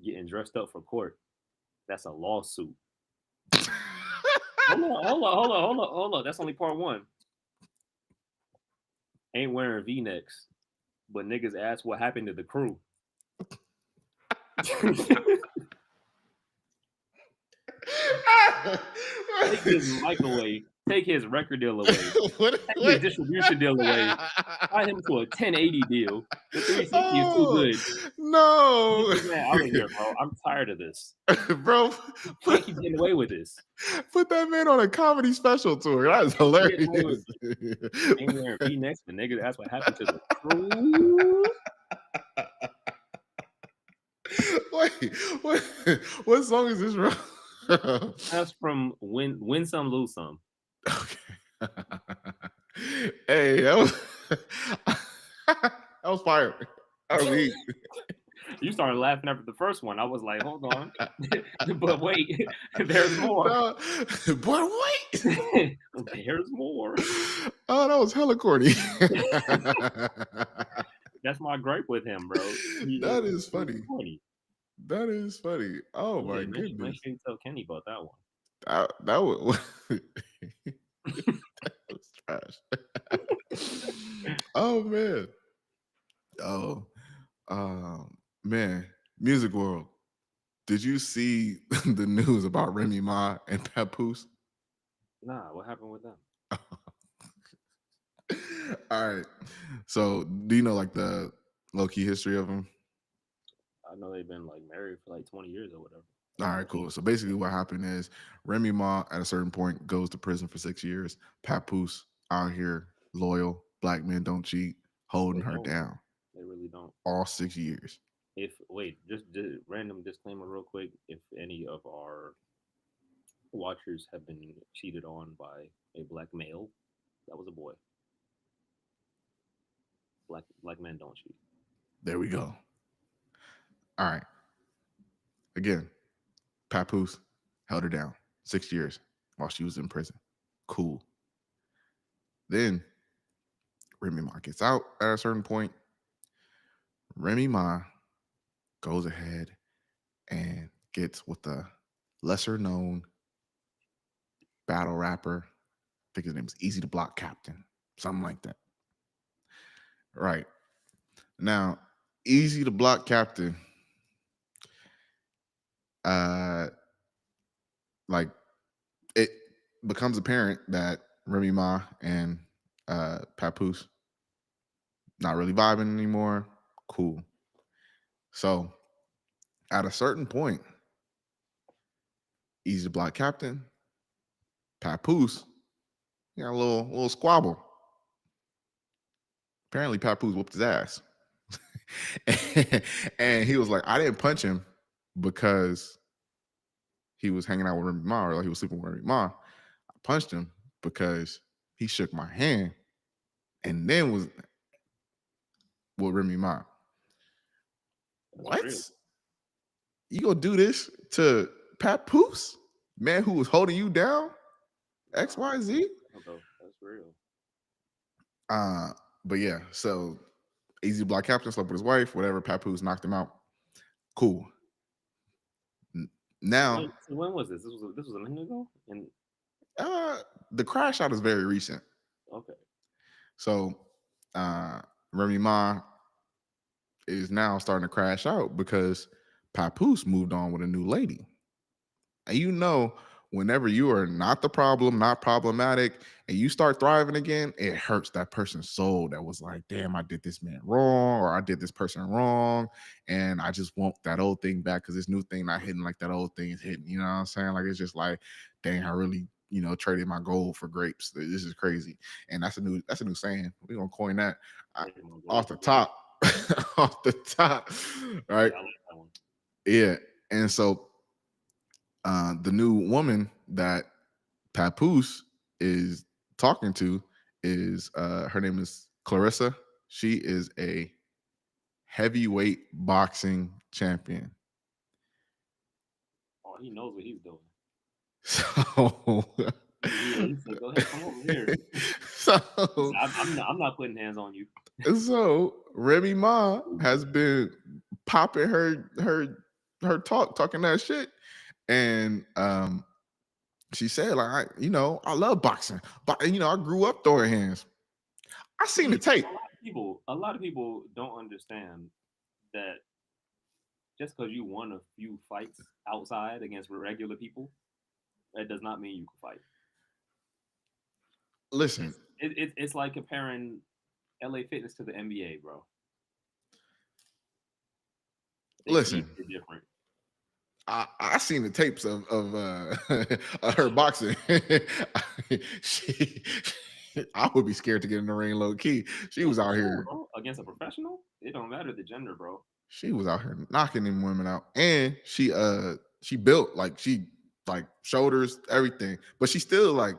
Getting dressed up for court. That's a lawsuit. Hold on, hold on, hold on, hold on, hold on. That's only part one. Ain't wearing V-necks, but niggas ask what happened to the crew. Take his mic away. Take his record deal away. Take his What? distribution deal away. Tie him to a 1080 deal. The 360 is too Oh good. Get no, this man out of here, bro. I'm tired of this. bro! Can't keep getting away with this. Put that man on a comedy special tour. That's Can't keep getting away with hilarious. it. Ain't wearing V-necks, but nigga, that's what happened to the crew. Wait, what song is this from? That's from Win Some Lose Some. Okay. Hey, that was that was fire. That was heat. You started laughing after the first one. I was like, hold on, but wait, there's more. No, but wait. There's more. Oh, that was hella corny. That's my gripe with him, bro. That is He's funny. corny. That is funny. Oh my Yeah, make goodness. sure you tell Kenny about that one. That was that was trash. Oh man. Oh, man. Music world. Did you see the news about Remy Ma and Papoose? Nah, what happened with them? All right. So, do you know like the low key history of them? I know they've been like married for like 20 years or whatever. All right, cool. So basically, what happened is Remy Ma at a certain point goes to prison for 6 years. Papoose out here, loyal, black men don't cheat, holding They her don't. down They really don't. all 6 years. If wait, just random disclaimer real quick. If any of our watchers have been cheated on by a black male, that was a boy. Black men don't cheat. There we go. All right. Again, Papoose held her down 6 years while she was in prison. Cool. Then Remy Ma gets out at a certain point. Remy Ma goes ahead and gets with a lesser known battle rapper. I think his name is Easy to Block Captain, something like that. Right. Now, Easy to Block Captain, uh, like it becomes apparent that Remy Ma and Papoose not really vibing anymore. Cool. So at a certain point, Easy to Block Captain, Papoose, got a little squabble. Apparently, Papoose whooped his ass. And he was like, I didn't punch him because he was hanging out with Remy Ma or he was sleeping with Remy Ma. I punched him because he shook my hand and then was with Remy Ma. That's real. What? You gonna do this to Papoose? Man who was holding you down? Nah, XYZ? though. That's real. Uh, but yeah, so Easy Block Captain slept with his wife, whatever, Papoose knocked him out. Cool. Now, So when was this? This was a minute ago. And uh, the crash out is very recent. okay, So Remy Ma is now starting to crash out because Papoose moved on with a new lady. And you know, whenever you are not the problem, not problematic, and you start thriving again, it hurts that person's soul that was like, damn, I did this man wrong, or I did this person wrong. And I just want that old thing back because this new thing not hitting like that old thing is hitting. You know what I'm saying? Like it's just like, dang, I really, traded my gold for grapes. This is crazy. And that's a new saying. We're gonna coin that uh, traded my gold off for the grapes. top. Off the top. Right. Yeah, I like that one. Yeah. And so the new woman that Papoose is talking to is her name is Clarissa. She is a heavyweight boxing champion. Oh, he knows what he's doing. So, He said, "Go ahead, come over here." He said, so, I'm not putting hands on you." so Remy Ma has been popping her talking that shit, and she said like, I love boxing, but I grew up throwing hands. I seen the See, tape. a lot of people don't understand that just because you won a few fights outside against regular people, that does not mean you can fight. Listen, It's like comparing LA Fitness to the NBA, bro. They listen. teams are different. I seen the tapes of of her boxing. she, I would be scared to get in the ring low key. She Yeah, was for out sure, here. bro. Against a professional, it don't matter the gender, bro. She was out here knocking them women out, and she built like she like shoulders everything, but she's still like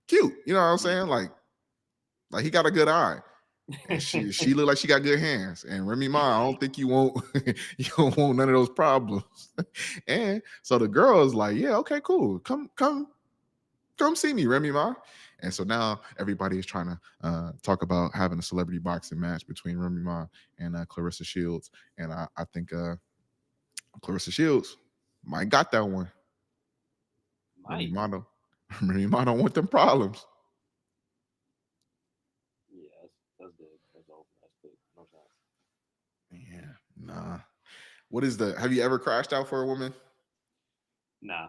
cute. You know what I'm saying? Like he got a good eye. And she looked like she got good hands. And Remy Ma, I don't think you won't you don't want none of those problems. And so the girl is like, yeah, okay, cool. Come see me, Remy Ma. And so now everybody is trying to talk about having a celebrity boxing match between Remy Ma and Clarissa Shields. And I think Clarissa Shields might got that one. Remy Might. Ma don't, Remy Ma don't want them problems. Yeah, that's big. That's over. That's big. No chance. Yeah, nah. What is the? Have you ever crashed out for a woman? Nah.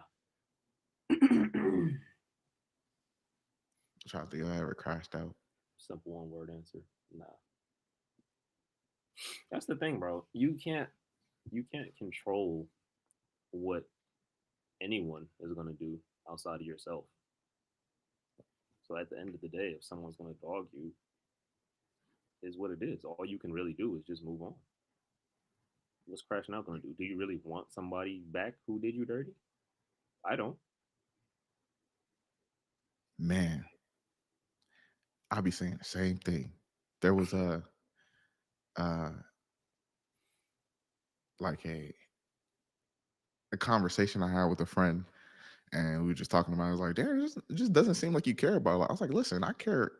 Trying to think if I ever crashed out. Simple one word answer. Nah. That's the thing, bro. You can't control what anyone is gonna do outside of yourself. So at the end of the day, if someone's gonna dog you, is what it is. All you can really do is just move on. What's crashing out gonna do? Do you really want somebody back who did you dirty? I don't. Man, I'll be saying the same thing. There was uh like a conversation I had with a friend, and we were just talking about it. I was like, damn, it just doesn't seem like you care about a lot. I was like, listen, I care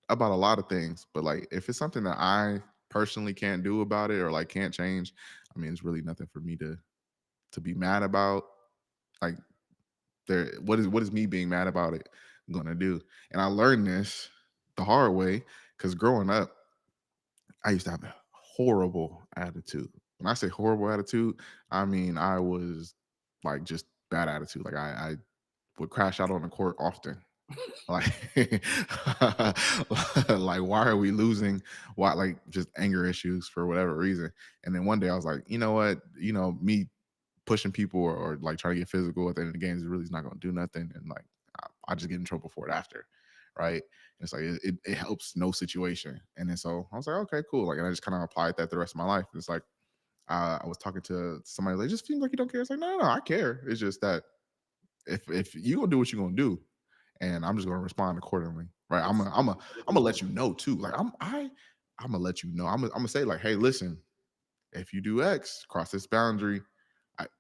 about a lot of things, but like if it's something that I personally can't do about it or like can't change, I mean, it's really nothing for me to be mad about. Like there, what is me being mad about it gonna do? And I learned this the hard way because growing up, I used to have a horrible attitude. When I say horrible attitude, I mean I was like just bad attitude. Like I would crash out on the court often. Like, like why are we losing? Why like just anger issues for whatever reason? And then one day I was like, you know what? Me pushing people or like trying to get physical at the end of the games really is not going to do nothing. And like I just get in trouble for it after, right? And it's like it helps no situation. And then so I was like, okay, cool. Like, and I just kind of applied that the rest of my life. It's like I was talking to somebody like, just seems like you don't care. It's like, no, I care. It's just that if you gonna do what you're gonna do, and I'm just gonna respond accordingly, right? I'm It's gonna I'm gonna if I'm it's gonna gonna let you know too. Like I'm gonna let you know. I'm gonna say like, hey, listen, if you do X, cross this boundary,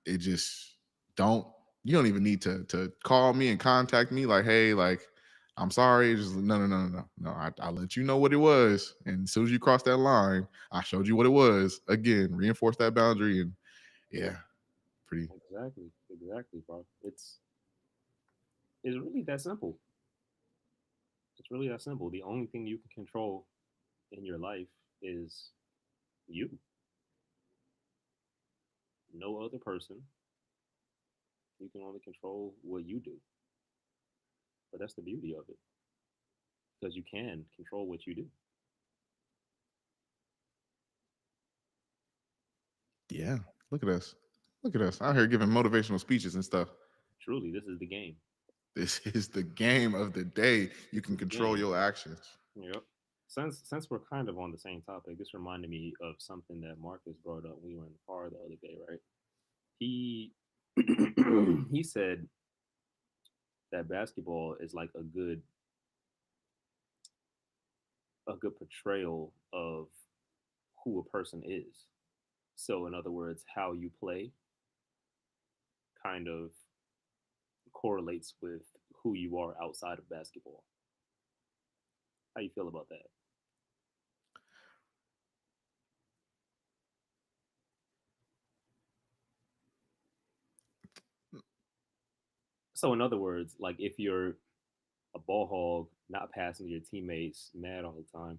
it just don't. You don't even need to call me and contact me like, hey, like I'm sorry. Just no. I let you know what it was, and as soon as you cross that line, I showed you what it was. Again, reinforce that boundary, and yeah, pretty. exactly, bro. It's really that simple. It's really that simple. The only thing you can control in your life is you. No other person. You can only control what you do. But that's the beauty of it, because you can control what you do. Yeah, look at us. Look at us out here giving motivational speeches and stuff. Truly, this is the game. This is the game of the day. You This can is the control game. your actions. Yep. Since we're kind of on the same topic, this reminded me of something that Marcus brought up when we were in the car the other day, right? He he said that basketball is like a good portrayal of who a person is. So in other words, how you play kind of correlates with who you are outside of basketball. How you feel about that? So in other words, like if you're a ball hog, not passing your teammates, mad all the time,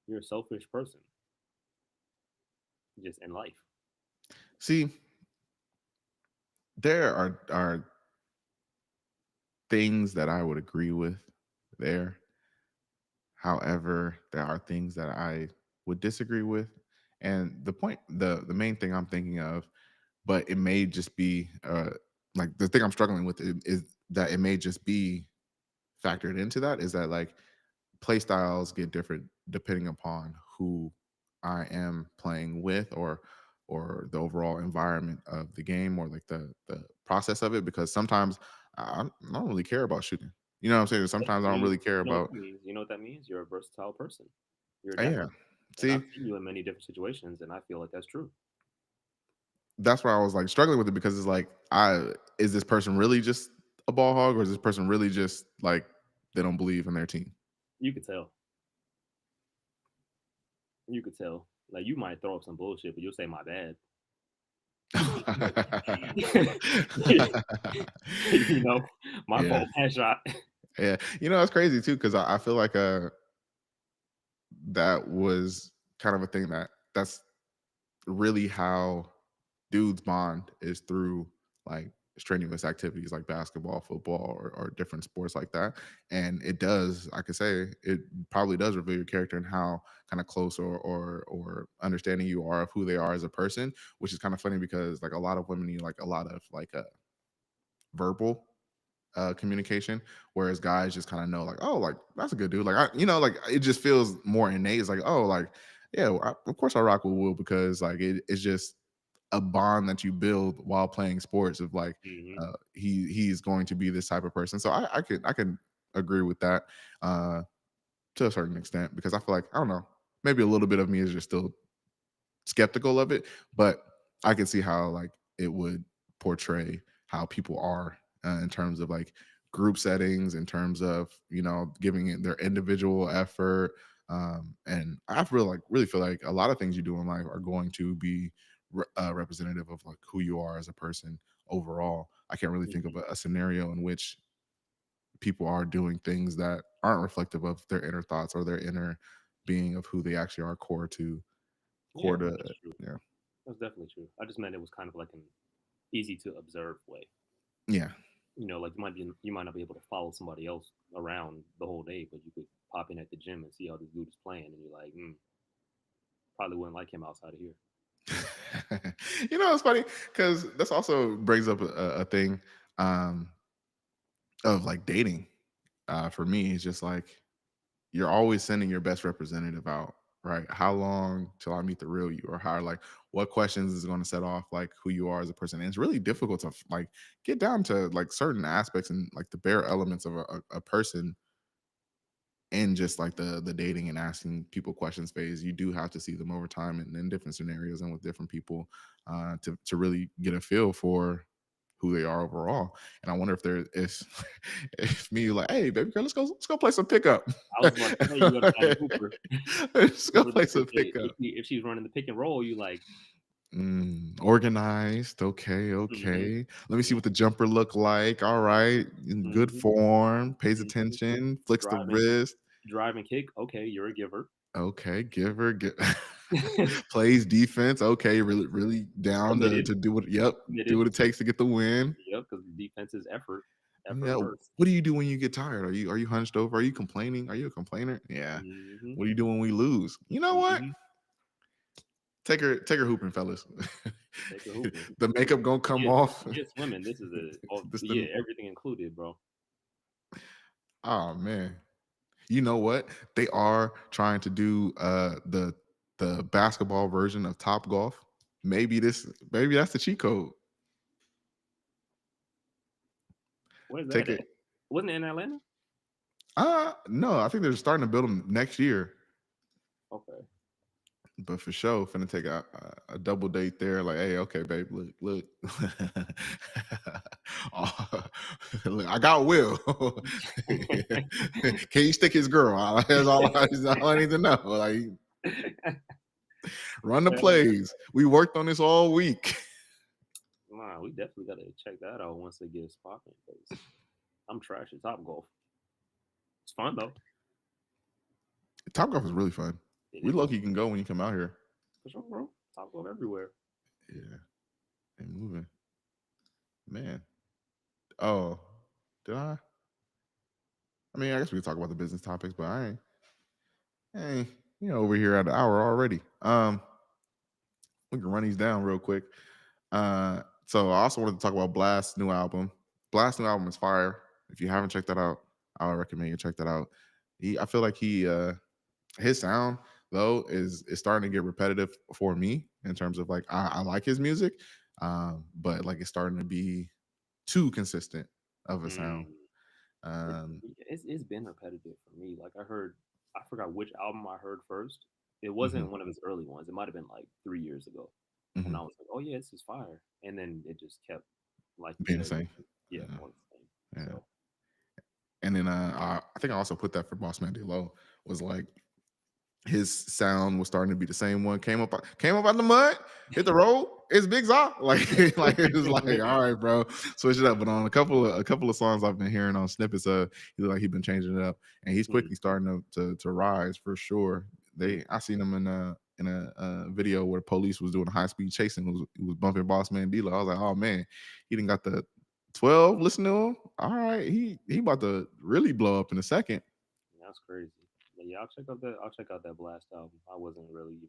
you're a selfish person, just in life. See, there are things that I would agree with there. However, there are things that I would disagree with. And the main thing I'm thinking of, but it may just be like the thing I'm struggling with is that it may just be factored into that is that like play styles get different depending upon who I am playing with or the overall environment of the game or like the process of it because sometimes I don't really care about shooting. You know what I'm saying? Sometimes I don't really care You know what about that means? You know what that means? You're a versatile person. You're yeah. adaptable. And I've See, seen you in many different situations, and I feel like that's true. that's where I was like struggling with it because it's like I is this person really just a ball hog or is this person really just like they don't believe in their team? You could tell. You could tell. Like you might throw up some bullshit, but you'll say my bad. you know, my Yeah. fault, pass shot. Yeah. It's crazy too, because I feel like that was kind of a thing that's really how dudes bond is through like strenuous activities like basketball, football, or different sports like that. And it does, I could say, it probably does reveal your character and how kind of close or understanding you are of who they are as a person, which is kind of funny because like a lot of women need like a lot of like verbal communication, whereas guys just kind of know like, oh, like that's a good dude. Like like it just feels more innate. It's like, oh, like yeah, of course I rock with Will because like it's just a bond that you build while playing sports of like Hmm. he's going to be this type of person. So I can agree with that to a certain extent because I feel like I don't know, maybe a little bit of me is just still skeptical of it, but I can see how like it would portray how people are in terms of like group settings, in terms of giving it their individual effort. And I feel like really feel like a lot of things you do in life are going to be representative of like who you are as a person overall. I can't really think of Hmm. a scenario in which people are doing things that aren't reflective of their inner thoughts or their inner being of who they actually are Yeah, core to that's true. yeah. That's definitely true. I just meant it was kind of like an easy to observe way. Yeah. Like you might not be able to follow somebody else around the whole day, but you could pop in at the gym and see how this dude is playing, and you're like, probably wouldn't like him outside of here. It's funny because this also brings up a thing um, of like dating. For me, it's just like you're always sending your best representative out, right? How long till I meet the real you, or how like what questions is going to set off like who you are as a person? And it's really difficult to like get down to like certain aspects and like the bare elements of a person in just like the dating and asking people questions phase. You do have to see them over time and in different scenarios and with different people to really get a feel for who they are overall. And I wonder if there is if me like, hey baby girl, let's go play some pickup. I was about to say you got to find a hooper. Let's go Hooper play if, some they, pickup. if she's running the pick and roll, you like, Organized. Okay, mm-hmm, okay. Let me see mm-hmm, what the jumper look like. All right. In good mm-hmm, form. Pays mm-hmm. attention. Flicks the Driving, wrist. driving kick. Okay, you're a giver. Okay, give her plays defense. Okay, really, really down to Committed, do what. Yep, do committed. what it takes to get the win. Yep, because defense is effort, effort Yeah. first. What do you do when you get tired? Are you hunched over? Are you complaining? Are you a complainer? Yeah. Mm-hmm, What do you do when we lose? You know what? mm-hmm. Take her hooping, fellas. Take a hooping. The makeup gonna come Yeah, off. yeah, swimming. This is This yeah, the everything included, bro. oh man. You know what? They are trying to do the basketball version of Top Golf. Maybe that's the cheat code. Where's that Take at? it. Wasn't it in Atlanta? No, I think they're starting to build them next year. Okay. But for sure, finna take a double date there. Like, hey, okay, babe, look. Oh, look, I got Will. Can you stick his girl? That's all I need to know. Like, run the plays. We worked on this all week. Nah, we definitely gotta check that out once it gets popping. Because I'm trash at Top Golf. It's fun though. Top Golf is really fun. It We is lucky you can go when you come out here. for sure, bro. Top Golf everywhere. Yeah, and moving, man. Oh, did I? I mean, I guess we could talk about the business topics, but I ain't over here at an hour already. We can run these down real quick. So I also wanted to talk about Blast's new album. Blast's new album is fire. If you haven't checked that out, I would recommend you check that out. I feel like his sound though is starting to get repetitive for me in terms of like I like his music, but like it's starting to be too consistent of a sound. Mm. It's, Um, it's been repetitive for me. Like I forgot which album I heard first. It mhm, wasn't one of his early ones. It might have been like 3 years ago, and I mhm, was like, oh yeah, this is fire. And then it just kept, like you being the said, same. yeah, Uh, more the same. yeah. So And then I think I also put that for Boss Man Low was like his sound was starting to be the same one. Came up out the mud, hit the road. It's Big Zaw. Like it was like, all right, bro, switch it up. But on a couple of songs I've been hearing on snippets, he look like he's been changing it up, and he's quickly Mhm, starting to rise for sure. mhm. I seen him in a video where the police was doing a high speed chasing. It was bumping Boss Man D'Lo. I was like, oh man, he didn't got 12. Listen to him. All right, he about to really blow up in a second. That's crazy. But yeah, I'll check out that. I'll check out that Blast album. I wasn't really even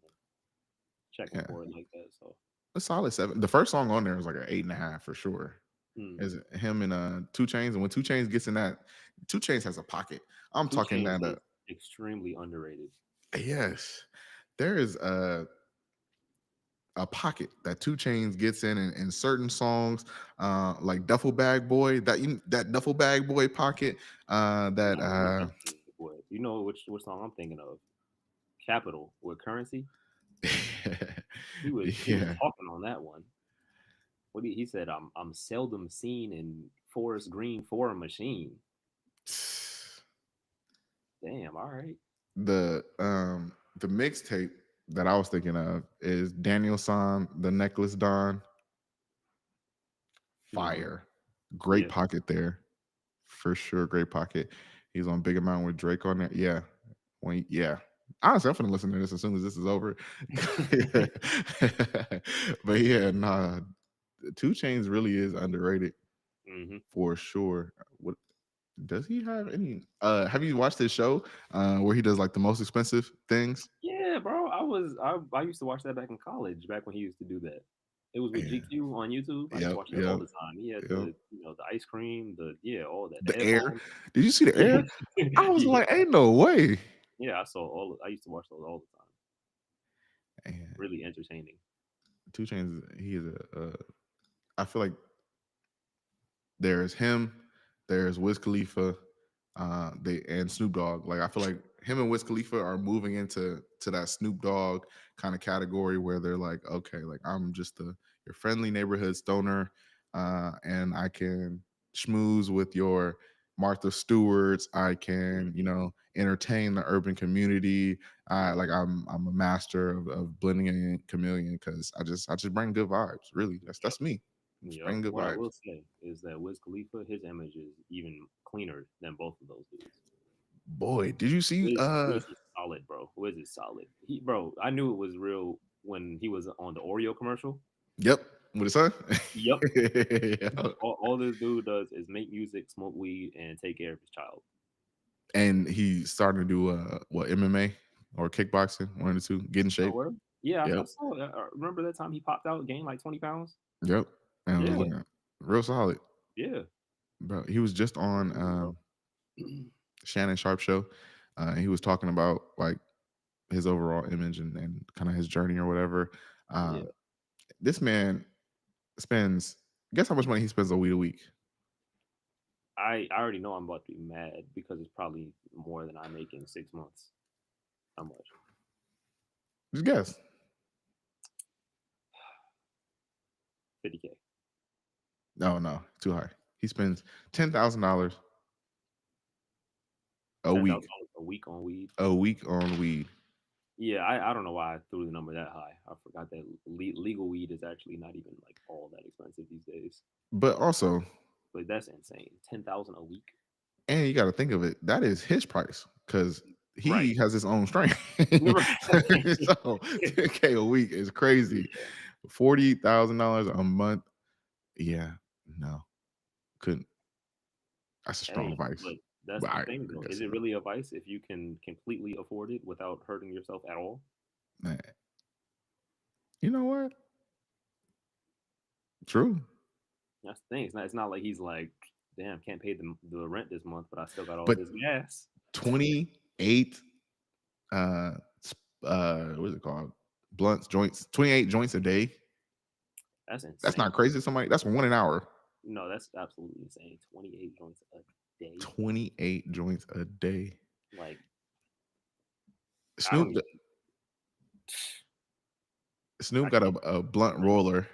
checking Yeah, for it like that. So, a solid 7. The first song on there is like an 8.5 for sure. hmm. Is him and 2 Chains, and when 2 Chains gets in that, 2 Chains has a pocket. I'm Two talking Chains that is extremely underrated. yes, there is a pocket that 2 Chains gets in certain songs, like Duffel Bag Boy, that Duffel Bag Boy pocket, that Not really Duffy Boy. You know which song I'm thinking of? Capital with Currency. He was yeah. talking on that one. He said? I'm seldom seen in forest green for a machine. Damn. All right. The mixtape that I was thinking of is Daniel San, The Necklace Don. Hmm. Fire. Great Yeah. pocket there. For sure, great pocket. He's on Big Amount with Drake on there. Yeah. Yeah. Honestly, I'm gonna listen to this as soon as this is over. But yeah, nah. 2 Chains really is underrated Hmm. for sure. What does he have any have you watched his show where he does like the most expensive things? Yeah, bro. I used to watch that back in college, back when he used to do that. It was with Yeah. GQ on YouTube. I used to Yep. watch that all Yep. the time. He had Yep. the ice cream, all that, the The air. headphones. Did you see the Yeah, air? I was yeah, like, ain't no way. yeah. I used to watch those all the time. And Really entertaining. 2 Chains, he is I feel like there's him, there's Wiz Khalifa, they and Snoop Dogg. Like I feel like him and Wiz Khalifa are moving into that Snoop Dogg kind of category where they're like, okay, like I'm just your friendly neighborhood stoner, and I can schmooze with your Martha Stewarts. I can, entertain the urban community. Yep, Like I'm a master of blending in chameleon because I just bring good vibes. Really, yep, that's me. Just yep. bring good What I vibes. will say is that Wiz Khalifa, his image is even cleaner than both of those dudes. Boy, did you see Wiz is solid, bro. Wiz is solid. Bro, I knew it was real when he was on the Oreo commercial. yep, with his son? Yep. Yeah. All this dude does is make music, smoke weed, and take care of his child. And he started to do what, MMA or kickboxing, one of the two, get in Oh, shape. word? Yeah, I Yep. saw that. Remember that time he popped out, gained like 20 pounds? Yep. And it was Yeah, looking real solid. yeah. Bro, he was just on Crazy, bro. Shannon Sharp show. He was talking about like his overall image and kind of his journey or whatever. Yeah. Um, this man spends, guess how much money he spends a week? I already know I'm about to be mad because it's probably more than I make in 6 months. How much? Just guess. 50K. No, no, too high. He spends $10,000 a $10,000 week, a week on weed. on weed. Yeah, I don't know why I threw the number that high. I forgot that legal weed is actually not even like all that expensive these days. But also, But that's insane. 10,000 a week. and you got to think of it, that is his price because he Right. has his own strength. Right. So 10K a week is crazy. Yeah. $40,000 a month. Yeah, no, couldn't. That's a strong Hey, vice. but that's But the I thing though. guess Is it really a vice if you can completely afford it without hurting yourself at all? man, you know what? True. That's the thing. It's not like he's like, damn, can't pay the rent this month, but I still got all But this gas. 28 uh what is it called? Blunts, joints, 28 joints a day. That's That's insane. not crazy. Somebody that's one an hour. No, that's absolutely insane. 28 joints a day. 28 joints a day. Like, I don't Snoop even. Snoop I got can't. a blunt roller.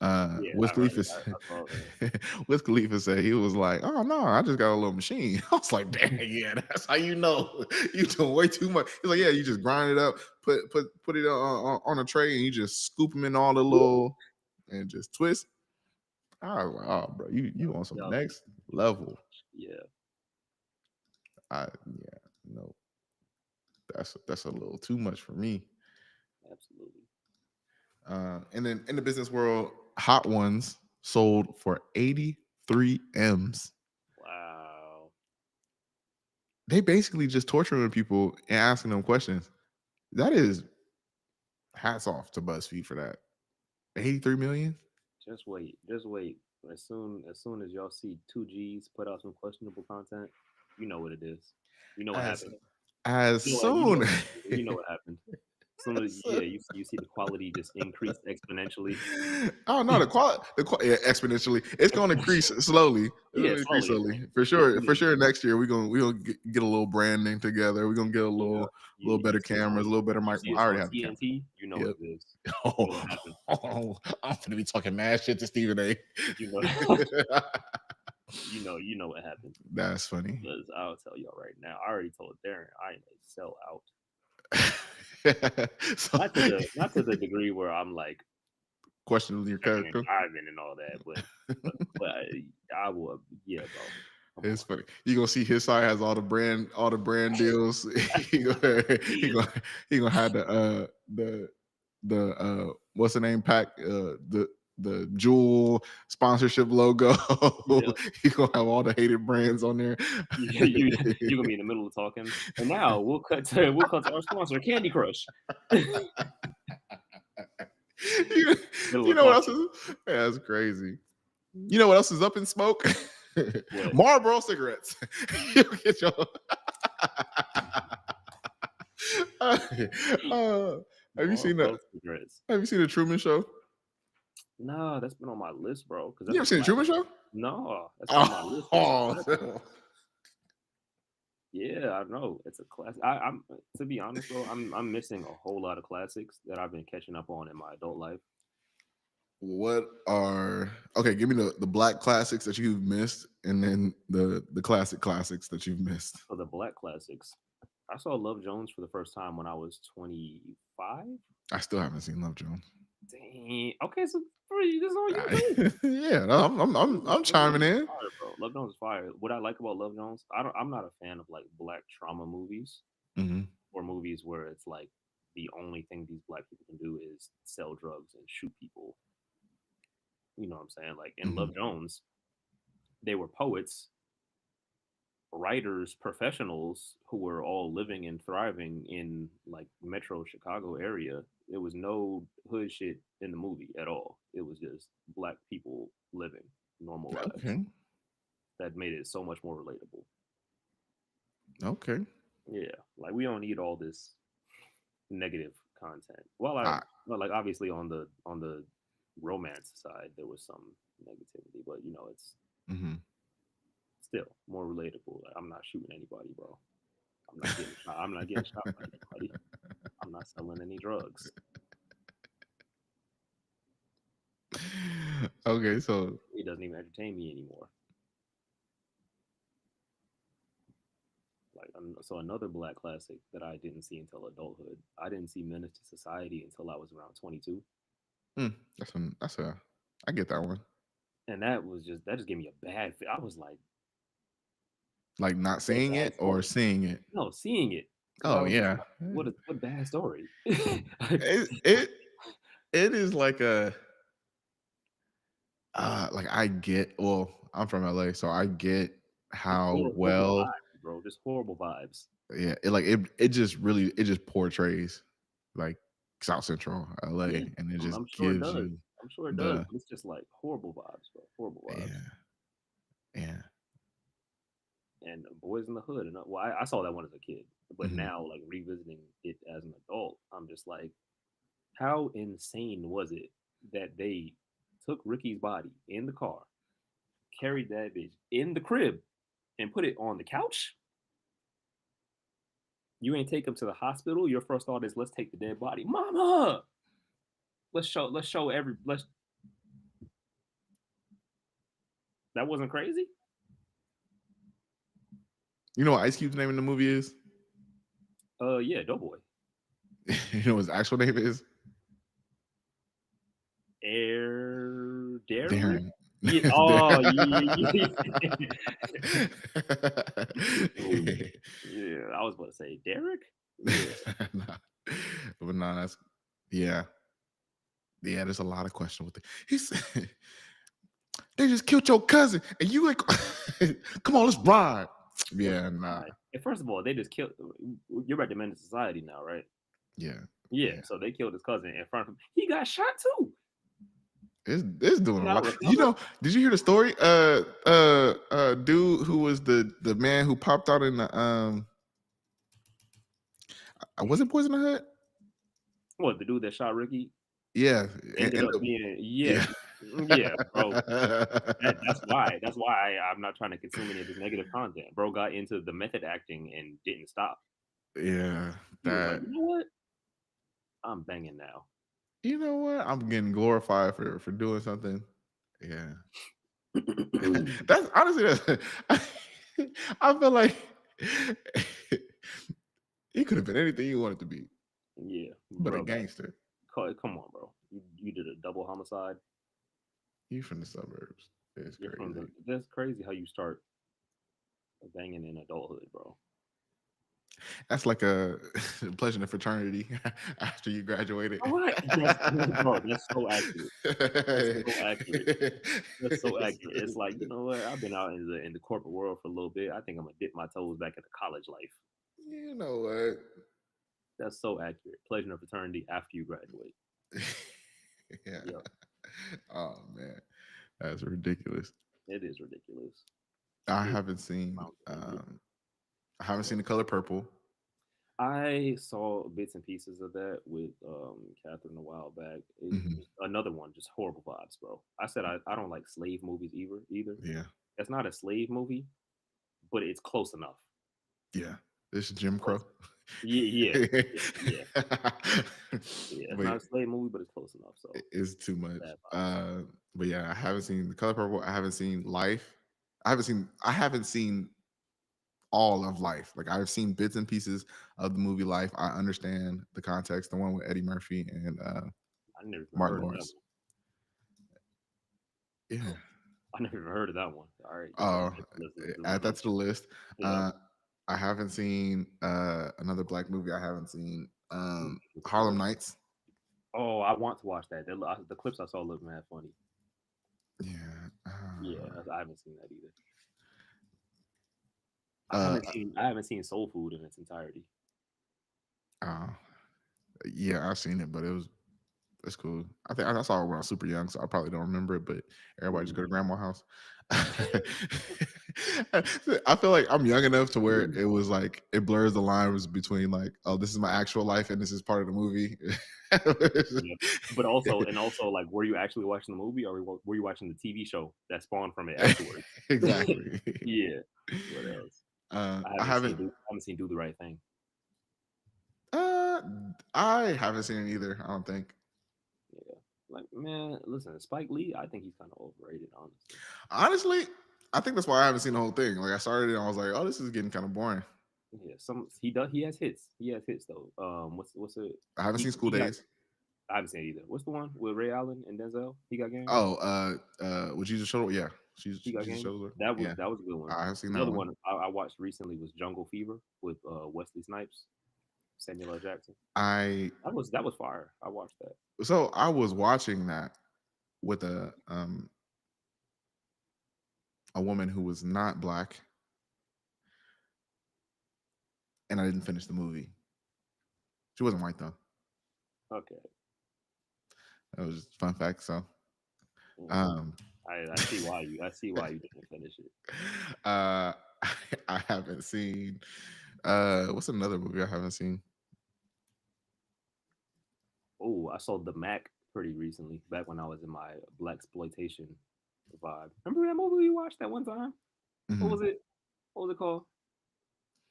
Yeah, Wiz I, Khalifa I saw that. Wiz Khalifa said he was like, "Oh no, I just got a little machine." I was like, "Dang, yeah, that's how you know you doing way too much." He's like, "Yeah, you just grind it up, put it on a tray, and you just scoop them in all the little and just twist." I was like, "Oh, bro, you on some Yup. next level." Yeah, Yeah, no, that's a little too much for me. absolutely. And then in the business world, Hot Ones sold for Three M's. Wow. They basically just torturing people and asking them questions. That is hats off to BuzzFeed for that. 83 million? Just wait. Just wait. As soon as y'all see 2G's put out some questionable content, you know what it is. You know what As happened. as You know what you know soon what happened. You know what happened. Soon as as yeah, you see the quality just increase exponentially. oh no, yeah, exponentially. It's going to increase slowly. It's going Yeah, to increase slowly. slowly for It's gonna sure. put For it. sure, next year we gonna get a little branding together. We're gonna get a Yeah, little you better see it on cameras, a little better you mic. see Well, us I on already have the camera. TNT. You know what Yep. it is. You know what Oh, happened. I'm gonna be talking mad shit to Stephen A. You know, you know what happened. That's funny. Because I'll tell y'all right now. I already told Darren I am a sellout. So, Not to the degree where I'm like questioning your checking and character. driving and all that, but I will. Yeah, bro. Come It's on. funny. You gonna see his side has all the brand deals. he gonna he gonna he gonna have the what's the name pack the jewel sponsorship logo. Yeah, He gonna have all the hated brands on there. you're gonna be in the middle of talking, and now we'll cut to our sponsor, Candy Crush. you, Middle you of know what else talking. is? Yeah, that's crazy. You know what else is up in smoke? What? Marlboro cigarettes. You get your uh, have you seen the Marlboro cigarettes. Have you seen the Truman Show? Nah, that's been on my list, bro. Because You that's ever a seen the classic. Truman Show? No, that's been on my list because it's a classic. Oh, Yeah, I know it's a classic. I'm to be honest, bro. I'm missing a whole lot of classics that I've been catching up on in my adult life. what are okay? Give me the black classics that you've missed, and then the classics that you've missed. For the black classics, I saw Love Jones for the first time when I was 25. I still haven't seen Love Jones. Dang. Okay, so this is on you too. Yeah, no, I'm Love Jones chiming is in. fire, bro. Love Jones is fire. What I like about Love Jones, I'm not a fan of like black trauma movies Hmm. or movies where it's like the only thing these black people can do is sell drugs and shoot people. You know what I'm saying? Like in Hmm. Love Jones, they were poets, writers, professionals who were all living and thriving in like metro Chicago area. There was no hood shit in the movie at all. It was just black people living normal lives. Okay, That made it so much more relatable. okay. Yeah, like we don't need all this negative content. I, Well, like obviously on the romance side there was some negativity, but it's mhm. still more relatable. Like, I'm not shooting anybody, bro. I'm not getting shot. I'm not getting shot by anybody. I'm not selling any drugs. Okay, so It doesn't even entertain me anymore. Like so another black classic that I didn't see until adulthood. I didn't see Menace to Society until I was around 22, that's a I get that one. and that just gave me a bad. I was like, Like not what a seeing bad it or story. seeing it. No, seeing it because I Oh was just yeah, like, what bad story. it it it is like I get. Well, I'm from LA, so I get Just how horrible well. vibes, bro. Just horrible vibes. Yeah, it just really it just portrays like South Central LA, Yeah, and it I'm, just I'm sure it gives does. you I'm sure it does. the But it's just like horrible vibes, bro. Horrible vibes. yeah yeah. And Boys in the Hood, and well, I saw that one as a kid, but Mhm. now like revisiting it as an adult, I'm just like, how insane was it that they took Ricky's body in the car, carried that bitch in the crib, and put it on the couch? You ain't take him to the hospital. Your first thought is, let's take the dead body, Mama. Let's show every let's. That wasn't crazy. You know what Ice Cube's name in the movie is? Yeah, Doughboy. You know what his actual name is? Air Derek. Darren. Yeah. Oh, Darren. yeah. Yeah. I was about to say Derek. Yeah. Nah. But no, that's yeah. Yeah, there's a lot of question with it. He's They just killed your cousin, and you like, come on, let's ride. Let's Yeah, nah. ride. And first of all, they just killed. You're at the men in society now, right? Yeah, Yeah. yeah. So they killed his cousin in front of him. He got shot too. It's doing Did a not lot. You recover. know, did you hear the story? Dude who was the man who popped out in the was it Poison the Hood? What, the dude that shot Ricky Yeah, ended and up being, yeah, yeah. yeah, bro. That's why I'm not trying to consume any of this negative content. Bro got into the method acting and didn't stop. Yeah, He was like, that you know what? I'm banging now. you know what? I'm getting glorified for doing something. Yeah. That's honestly I feel like he could have been anything you wanted to be, Yeah, but a bro. gangster. Come on, bro. You did a double homicide. You from the suburbs. It's You're from the. crazy. That's crazy how you start banging in adulthood, bro. That's like a pleasure in fraternity after you graduated. All right, that's bro. That's so accurate. That's so accurate. That's so accurate. It's like, you know what? I've been out in the corporate world for a little bit. I think I'm gonna dip my toes back into college life. You know what? That's so accurate. Pleasure and fraternity after you graduate. Yeah. Yep, Oh man, that's ridiculous. it is ridiculous. I It haven't seen. sounds crazy. I haven't seen The Color Purple. I saw bits and pieces of that with Catherine a while back. Mhm. Another one, just horrible vibes, bro. I said I don't like slave movies either. Yeah, It's not a slave movie, but it's close enough. yeah. This is Jim Close Crow. enough. Yeah, yeah. Yeah, it's But not a slave movie, but it's close enough. So it's too much. bad vibes. But yeah, I haven't seen The Color Purple. I haven't seen Life. I haven't seen all of Life. Like I've seen bits and pieces of the movie Life. I understand the context. The one with Eddie Murphy and I never even Martin heard of that Lawrence. one. Yeah. I never even heard of that one. All right, just Oh, let's add run that on. to the list. Yep. Uh, I haven't seen another black movie. I haven't seen What's the Harlem list? Nights. Oh, I want to watch that. The clips I saw look mad funny. Yeah. Yeah, I haven't seen that either. I Uh, haven't seen I haven't seen Soul Food in its entirety. uh, yeah, I've seen it, but it's cool. I think I saw it when I was super young, so I probably don't remember it. But everybody just go to Mm. grandma's house. I feel like I'm young enough to where it was like it blurs the lines between like, oh, this is my actual life and this is part of the movie. Yeah. But also like, were you actually watching the movie, or were you watching the TV show that spawned from it afterwards? Exactly. Yeah. What else? I haven't. I haven't seen Do the Right Thing. Uh, I haven't seen it either. I don't think. Yeah. Like, man, listen, Spike Lee, I think he's kind of overrated, honestly. Honestly, I think that's why I haven't seen the whole thing. Like I started it, and I was like, oh, this is getting kind of boring. Yeah, he has hits. He has hits though. What's it? I haven't seen School He got. Days. I haven't seen it either. What's the one with Ray Allen and Denzel? He got game. Oh, with Jesus Shuttle, yeah, He got Jesus game. Shuttle, yeah, That was a good one. I have seen The that other one. one I watched recently was Jungle Fever with Wesley Snipes, Samuel L. Jackson. I That was fire. I watched that. so I was watching that with a woman who was not black, and I didn't finish the movie. She wasn't white though. Okay. That was just a fun fact. So, Mm. um, I see why you didn't finish it. uh, I haven't seen. What's another movie I haven't seen? Oh, I saw The Mac pretty recently, back when I was in my black exploitation vibe. Remember that movie we watched that one time? What was Mhm. it? What was it called?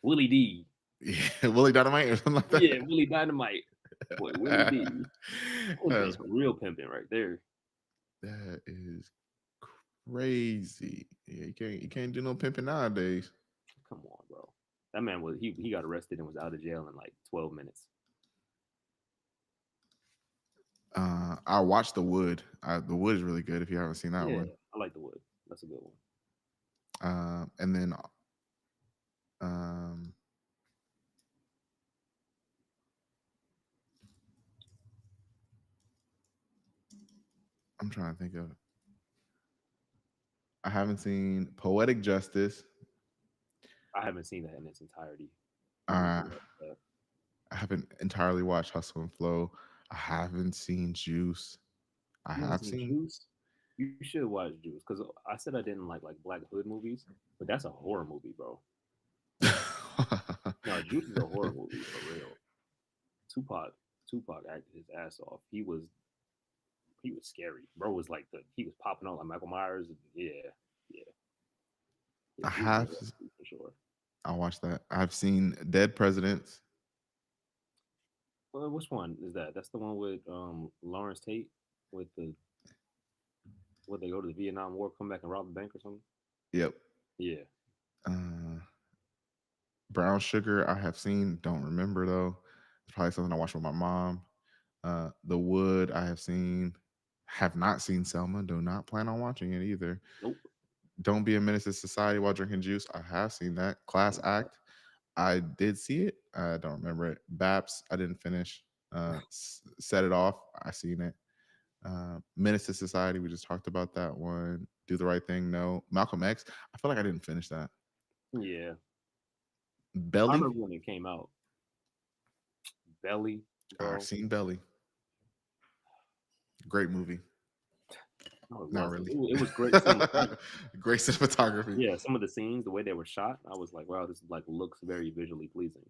Willie D. Yeah, Willie Dynamite or something like Yeah, that. Willie Dynamite. Boy, Willie D. Pimping, That's real pimping right there. that is crazy. Yeah, you can't do no pimping nowadays. Come on, bro. That man was he got arrested and was out of jail in like 12 minutes. I watched The Wood. The Wood is really good if you haven't seen that Yeah, one. I like the wood. That's a good one. And then um, I'm trying to think of. I haven't seen Poetic Justice. I haven't seen that in its entirety. I need to Uh, watch that. I haven't entirely watched Hustle and Flow. I haven't seen Juice. I You haven't have seen seen. Juice? You should watch Juice because I said I didn't like Black Hood movies, but that's a horror movie, bro. No, Juice is a horror movie for real. Tupac, Tupac acted his ass off. He was scary. Bro was like he was popping out like Michael Myers. Yeah, yeah, yeah. I Juice is a have. horror movie for sure. I watched that. I've seen Dead Presidents. Well, which one is that? That's the one with Lawrence Tate with the where they go to the Vietnam War, come back and rob the bank or something. Yep. Yeah, Uh, Brown Sugar. I have seen. Don't remember though. It's probably something I watched with my mom. The Wood. I have seen. Have not seen Selma. Do not plan on watching it either. nope. Don't Be a Menace to Society while drinking juice. I have seen that. Class Act. I did see it. I don't remember it. Baps. I didn't finish. Set It Off. I seen it. Menace to Society. We just talked about that one. Do the Right Thing. No. Malcolm X. I feel like I didn't finish that. Yeah, I Belly. remember when it came out. Belly, I've bro. seen Belly. Great movie. No, it Not wasn't. really. It was great cinematography. Great cinematography. Yeah, some of the scenes, the way they were shot, I was like, wow, this like looks very visually pleasing.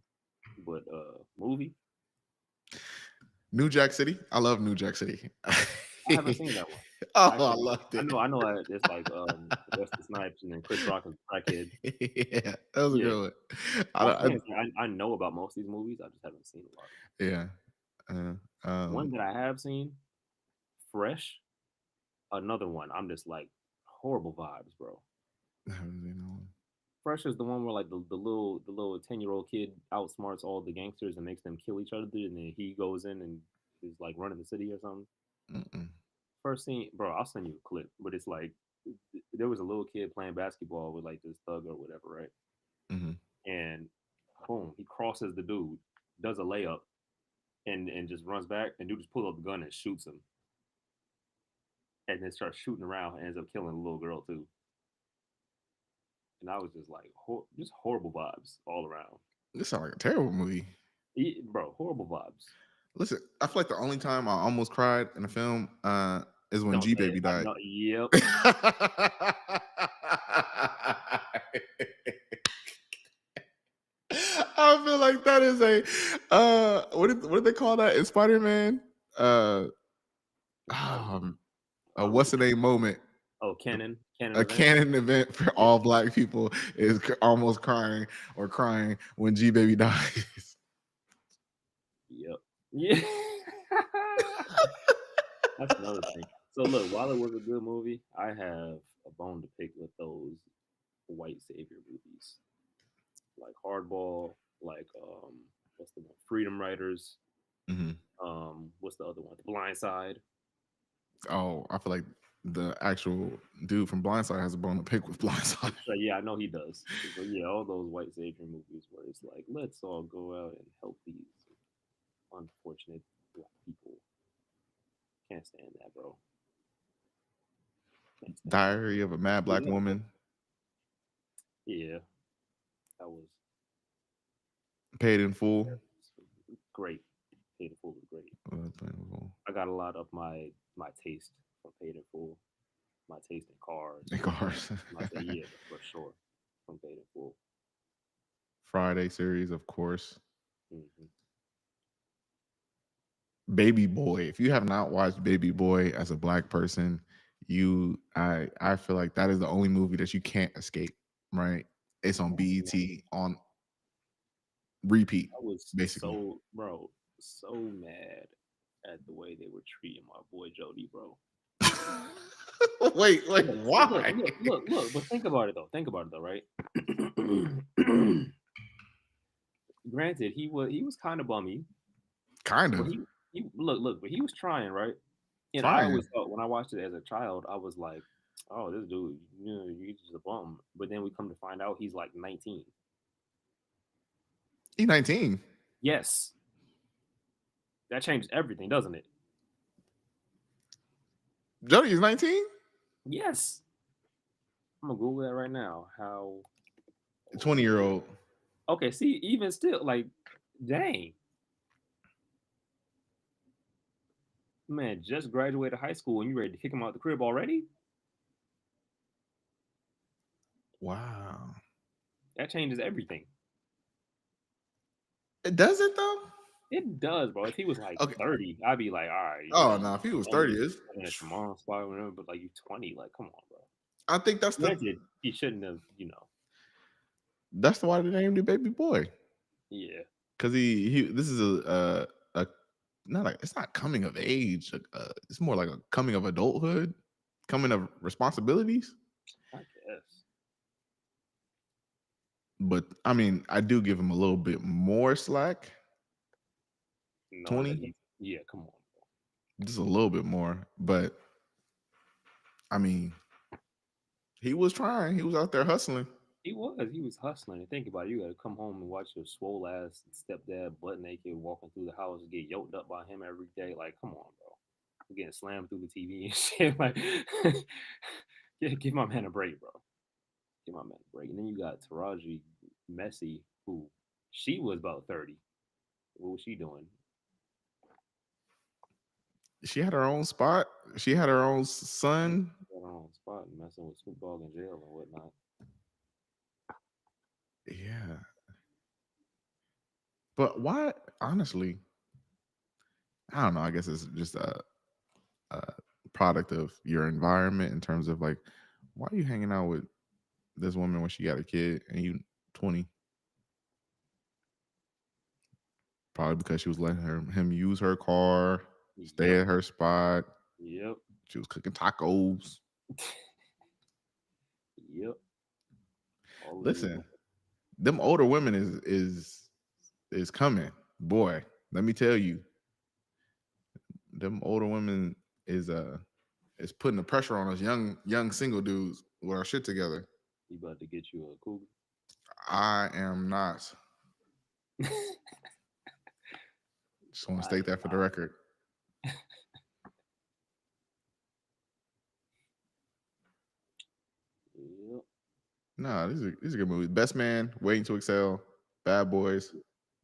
But movie, New Jack City. I love New Jack City. I haven't seen that one. Oh, I I actually, loved I it. know, it's like Wesley Snipes and then Chris Rock is a crackhead. Yeah, that was a Yeah, good one. I was I, saying I know about most of these movies. I just haven't seen a lot of them. yeah. Uh, One um, that I have seen, Fresh. Another one. I'm just like horrible vibes, bro. I haven't seen that one. Fresh is the one where like the little 10-year-old kid outsmarts all the gangsters and makes them kill each other, and then he goes in and is like running the city or something. Mm-mm. First scene, bro, I'll send you a clip, but it's like there was a little kid playing basketball with like this thug or whatever, right? Mhm. And boom, he crosses the dude, does a layup, and just runs back, and dude just pulls up the gun and shoots him, and then starts shooting around and ends up killing the little girl too. And I was just like, just horrible vibes all around. This sounds like a terrible movie. Bro, horrible vibes. Listen, I feel like the only time I almost cried in a film is when Don't G say it. Baby I died. know. Yep. I feel like that is a what did they call that in Spider Man? Uh, um, a What what's you the name moment? Oh, canon A event. canon event for Yeah. all black people is almost crying or crying when G Baby dies. Yep. Yeah. That's another thing. So look, while it was a good movie, I have a bone to pick with those white savior movies, like Hardball, like what's the one? Freedom Writers. Mhm. What's the other one? The Blind Side. Oh, I feel like the actual dude from Blindside has a bone to pick with Blindside. So yeah, I know he does. But yeah, all those white savior movies where it's like, let's all go out and help these unfortunate black people. Can't stand that, bro. Can't stand that. Diary of a Mad Yeah, Black Woman, yeah, that was Paid in Full. great. Paid in Full was great. Paid in Full. I got a lot of my taste from Paid in Full. My taste in cars. Cars. I say yeah, for sure from Paid in Full. Friday series, of course. Hmm. Baby Boy. If you have not watched Baby Boy as a black person, I feel like that is the only movie that you can't escape. Right? It's on BET on repeat, I was basically. so mad at the way they were treating my boy Jody, bro. Wait, Look, look, why? look, look, look. But think about it though. Think about it though, right? Granted, he was kind of bummy, Kind but of he look, but he was trying, right? And I trying. always thought when I watched it as a child, I was like, oh, this dude, he's just a bum. But then we come to find out he's like 19. He's 19. Yes, that changes everything, doesn't it? Jody is 19. Yes. I'm gonna Google that right now. How 20-year old? old. Okay, see, even still, like, dang, man, just graduated high school and you ready to kick him out the crib already? Wow. That changes everything. It does it though? It does, bro. If he was like Okay. 30, I'd be like, all right, you Oh know, no, if he was I'm 30, it's living at your mom's spot or whatever, but like you 20, like, come on, bro. I think Granted, he shouldn't have, that's why they named it Baby Boy. yeah. Because he this is a not like it's not coming of age. It's more like a coming of adulthood, coming of responsibilities. I guess. But I mean, I do give him a little bit more slack. Knowing that 20, he's, yeah, come on, bro. just a little bit more. But I mean, he was trying. He was out there hustling. He was hustling. And think about it, you gotta come home and watch your swole ass stepdad butt naked walking through the house, get yoked up by him every day. Like, come on, bro. Getting slammed through the TV and shit. Like, give my man a break, bro. Give my man a break. And then you got Taraji Messy, who she was about 30. What was she doing? She had her own spot. She had her own son. Got her own spot and messing with Snoop Dogg in jail and whatnot. Yeah. But why? Honestly, I don't know. I guess it's just a product of your environment in terms of like, why are you hanging out with this woman when she got a kid and you 20? Probably because she was letting him use her car, stay Yep, at her spot. yep, She was cooking tacos. yep. All the Listen, reason. them older women is coming. Boy, let me tell you, them older women is putting the pressure on us young single dudes with our shit together. You about to get you a cougar? I am not. Just want to Slide state it. that for the record. Yep. No, these are good movies. Best Man, Waiting to Excel, Bad Boys.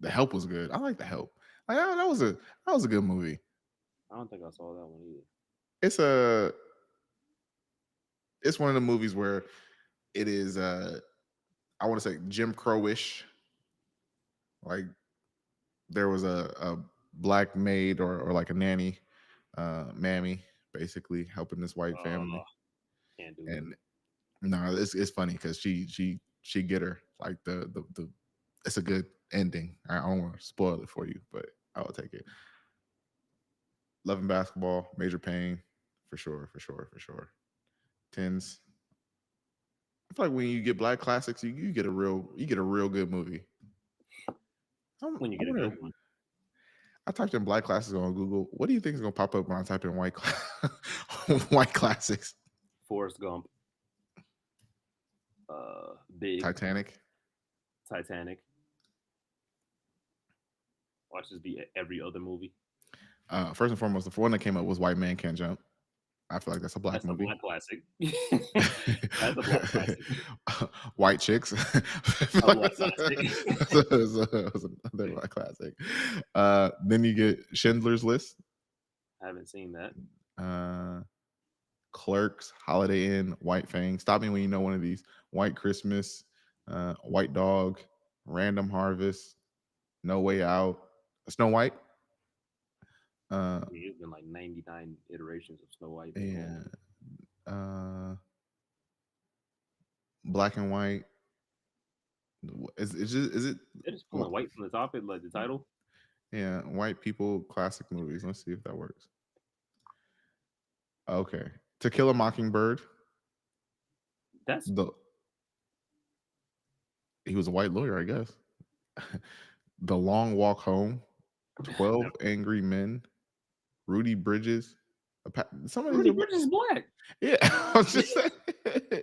The Help was good. I like The Help. Like that was a good movie. I don't think I saw that one either. It's a it's one of the movies where it is I want to say Jim Crowish. Like there was a black maid or like a nanny, mammy, basically helping this white family. Can't do it. And no, it's funny because she get her like the it's a good ending. I don't want to spoil it for you, but I will take it. Love and Basketball, Major Pain, for sure, for sure, for sure. Tens. I feel like when you get black classics, you get a real good movie. When you I get a wonder. good one. I typed in black classics on Google. What do you think is gonna pop up when I type in white classics? Forrest Gump, Big, Titanic. Titanic. Watch this be every other movie. First and foremost, the one that came up was White Man Can't Jump. I feel like that's a black That's a movie. black classic. That's a black classic. White chicks. I feel A like black classic. that's another black classic. Then you get Schindler's List, I haven't seen that. uh, Clerks, Holiday Inn, White Fang. Stop me when you know one of these. White Christmas, White Dog, Random Harvest, No Way Out, Snow White. There's been like 99 iterations of Snow White been going. And uh, Black and White. Is it They're just pulling white from the top of like the title. yeah, white people classic movies. Let's see if that works. Okay. To Kill a Mockingbird. That's The He was a white lawyer, I guess. The Long Walk Home. 12 never. Angry Men. Rudy Bridges. Some of these Rudy are Bridges is black. yeah, I was just saying.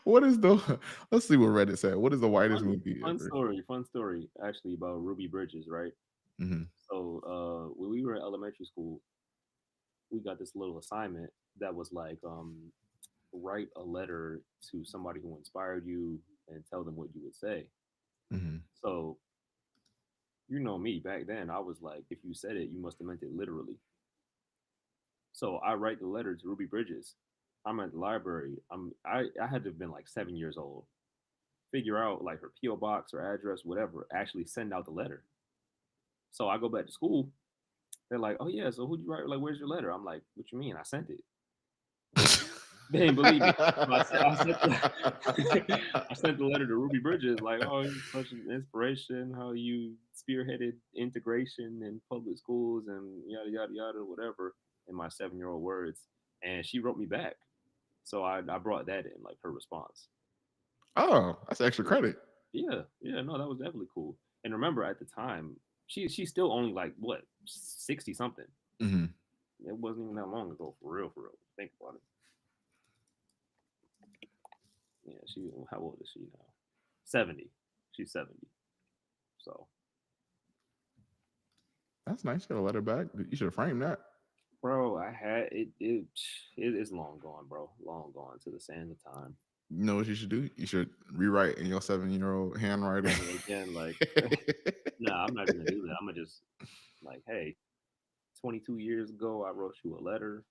What is the let's see what Reddit said. What is the whitest Fun, movie fun ever? story. Fun story. Actually, about Ruby Bridges, right? Hmm. So, when we were in elementary school, we got this little assignment that was like, write a letter to somebody who inspired you and tell them what you would say. Hmm. So, you know me, back then I was like, if you said it, you must have meant it literally. So I write the letter to Ruby Bridges. I'm at the library. I had to have been like 7 years old. Figure out like her PO box or address, whatever. Actually send out the letter. So I go back to school. They're like, "Oh yeah, so who'd you write? Like, where's your letter?" I'm like, "What you mean? I sent it." They didn't believe me. So I sent the letter to Ruby Bridges, like, "Oh, you're such an inspiration. How you spearheaded integration in public schools and yada yada yada, whatever." In my 7-year-old words, and she wrote me back. So I brought that in, like her response. Oh, that's extra Yeah, credit. yeah, no, that was definitely cool. And remember, at the time, she's still only like what 60 something. Hmm. It wasn't even that long ago, for real, for real. Think about it. Yeah, she. How old is she now? 70. She's 70. So, That's nice. You got a letter back. You should have framed that. bro, I had it's long gone, bro. Long gone to the sand of time. You know what you should do? You should rewrite in your 7-year-old handwriting. Never again. Like, nah, I'm not gonna do that. I'm gonna just like, hey, 22 years ago, I wrote you a letter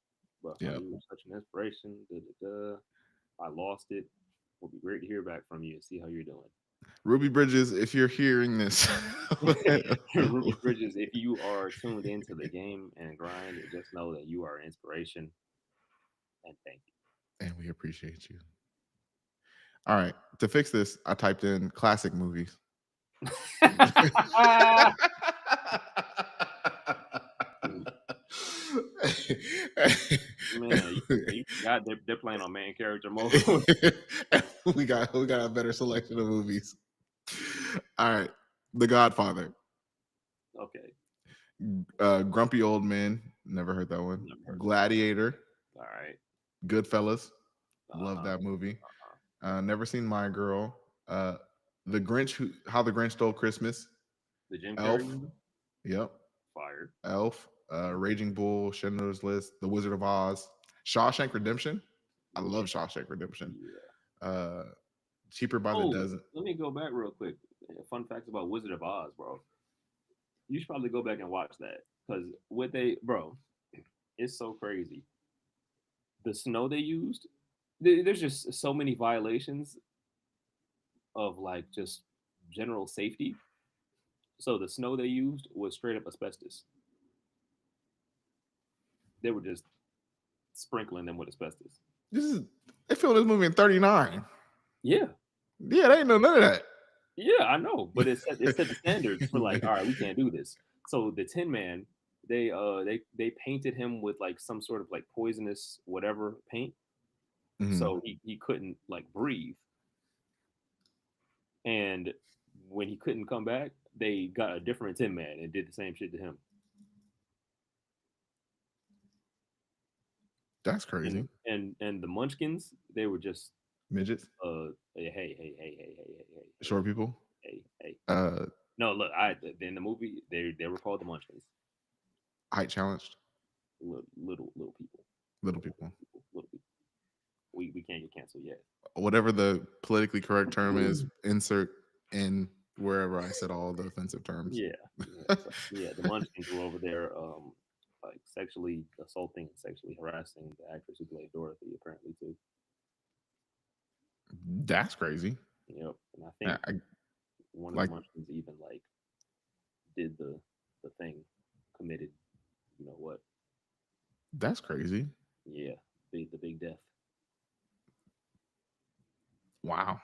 about how Yeah. you were such an inspiration. Da, da, da. I lost it. Would be great to hear back from you and see how you're doing. Ruby Bridges, if you're hearing this, Ruby Bridges, if you are tuned into the game and grind, just know that you are an inspiration and thank and we appreciate you. All right. To fix this, I typed in classic movies. you. Man, you forgot they're playing on main character mode. we got a better selection of movies. All right. The Godfather. Okay, Grumpy Old Man. Never heard that one. never heard that. Gladiator. All right. Goodfellas. Love Uh-huh. that movie. Uh-huh. Never seen My Girl. The Grinch. How the Grinch Stole Christmas. The Jim Carrey Elf. movie? Yep. Fired. Elf. Raging Bull. Schindler's List. The Wizard of Oz. Shawshank Redemption. I love Yeah, Shawshank Redemption. yeah. Uh, Cheaper by the Oh, Dozen. let me go back real quick. Fun facts about Wizard of Oz, bro. You should probably go back and watch that because what they, bro, it's so crazy. The snow they used, there's just so many violations of like just general safety. So the snow they used was straight up asbestos. They were just sprinkling them with asbestos. This is they filmed this movie in '39. Yeah, Yeah, they ain't know none of that. yeah, I know, but it set the standards for like, all right, we can't do this. So the Tin Man, they painted him with like some sort of like poisonous whatever paint, Mhm. so he couldn't like breathe. And when he couldn't come back, they got a different Tin Man and did the same shit to him. That's crazy. And the Munchkins, they were just Midgets, hey, short people, hey. uh, No, look, I in the movie they were called the Munchkins, height challenged, little people, little people. little people. We can't get canceled yet. Whatever the politically correct term is, insert in wherever I said all the offensive terms. Yeah, yeah. So yeah, the Munchkins were over there, like sexually assaulting and sexually harassing the actress who played Dorothy, apparently too. That's crazy. Yep, and I I, think I one of the like Munchkins even like did the thing, committed, you know what? that's crazy. Yeah, the big death. Wow,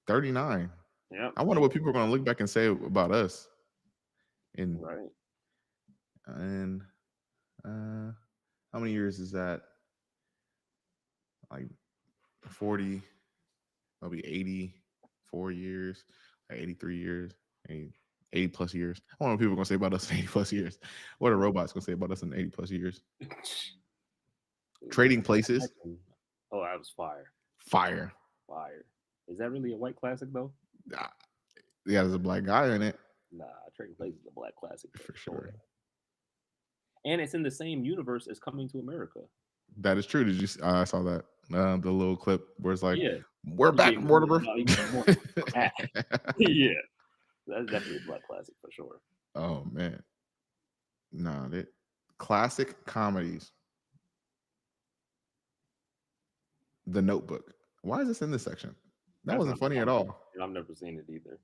39. Yep, I wonder what people are going to look back and say about us in right. in how many years is that? Like 40. That'll be 84 years, like 83 years, 80 plus years. I wonder what people are gonna say about us in 80 plus years. What are robots gonna say about us in 80 plus years? Trading Places, Imagine. Oh, that was fire, fire. fire. Is that really a white classic though? Ah, yeah, there's a black guy in it Nah, Trading Places is a black classic for for sure. sure. And it's in the same universe as Coming to America. That is true. Did you? I saw that. The little clip where it's like, Yeah. "We're back, Yeah. Mortimer." No, he more back. Yeah. That's definitely a black classic for sure. Oh man, nah, that classic comedies. The Notebook. Why is this in this section? That That's wasn't not a funny at comedy. all. And I've never seen it either.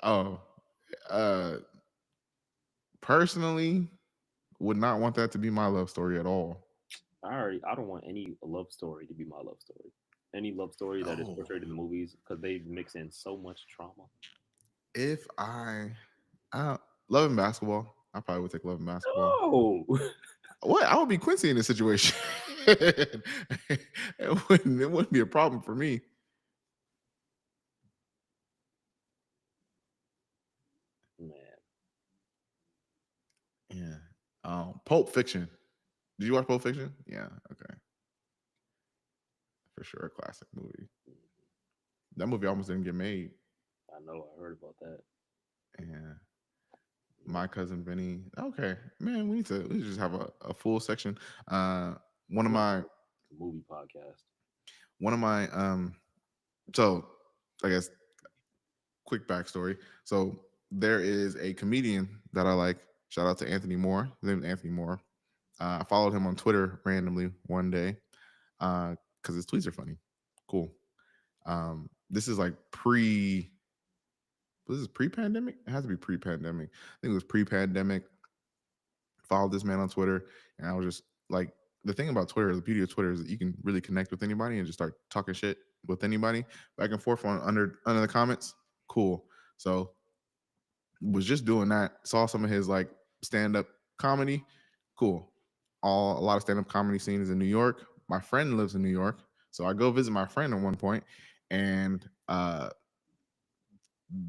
Oh, uh, personally, would not want that to be my love story at all. I don't want any love story to be my love story. Any love story that is No. portrayed in the movies because they mix in so much trauma. If I love and basketball, I probably would take love and basketball. No. What? I would be Quincy in this situation. It wouldn't be a problem for me. Man. Yeah. Pulp Fiction. Did you watch Pulp Fiction? Yeah. Okay. For sure, a classic movie. That movie almost didn't get made. I know. I heard about that. Yeah. Yeah. My cousin Vinny. Okay, man, we just have a full section. Uh, one of We got my a movie podcast. one of my so I guess quick backstory. So there is a comedian that I like. Shout out to Anthony Moore. His name is Anthony Moore. I followed him on Twitter randomly one day because his tweets are funny. Cool. This is like this is pre-pandemic. It has to be pre-pandemic. I think it was pre-pandemic. Followed this man on Twitter, and I was just like, the thing about Twitter, the beauty of Twitter is that you can really connect with anybody and just start talking shit with anybody back and forth on under the comments. Cool. So was just doing that. Saw some of his like stand up comedy. Cool. A lot of stand up comedy scenes in New York. My friend lives in New York, so I go visit my friend at one point, and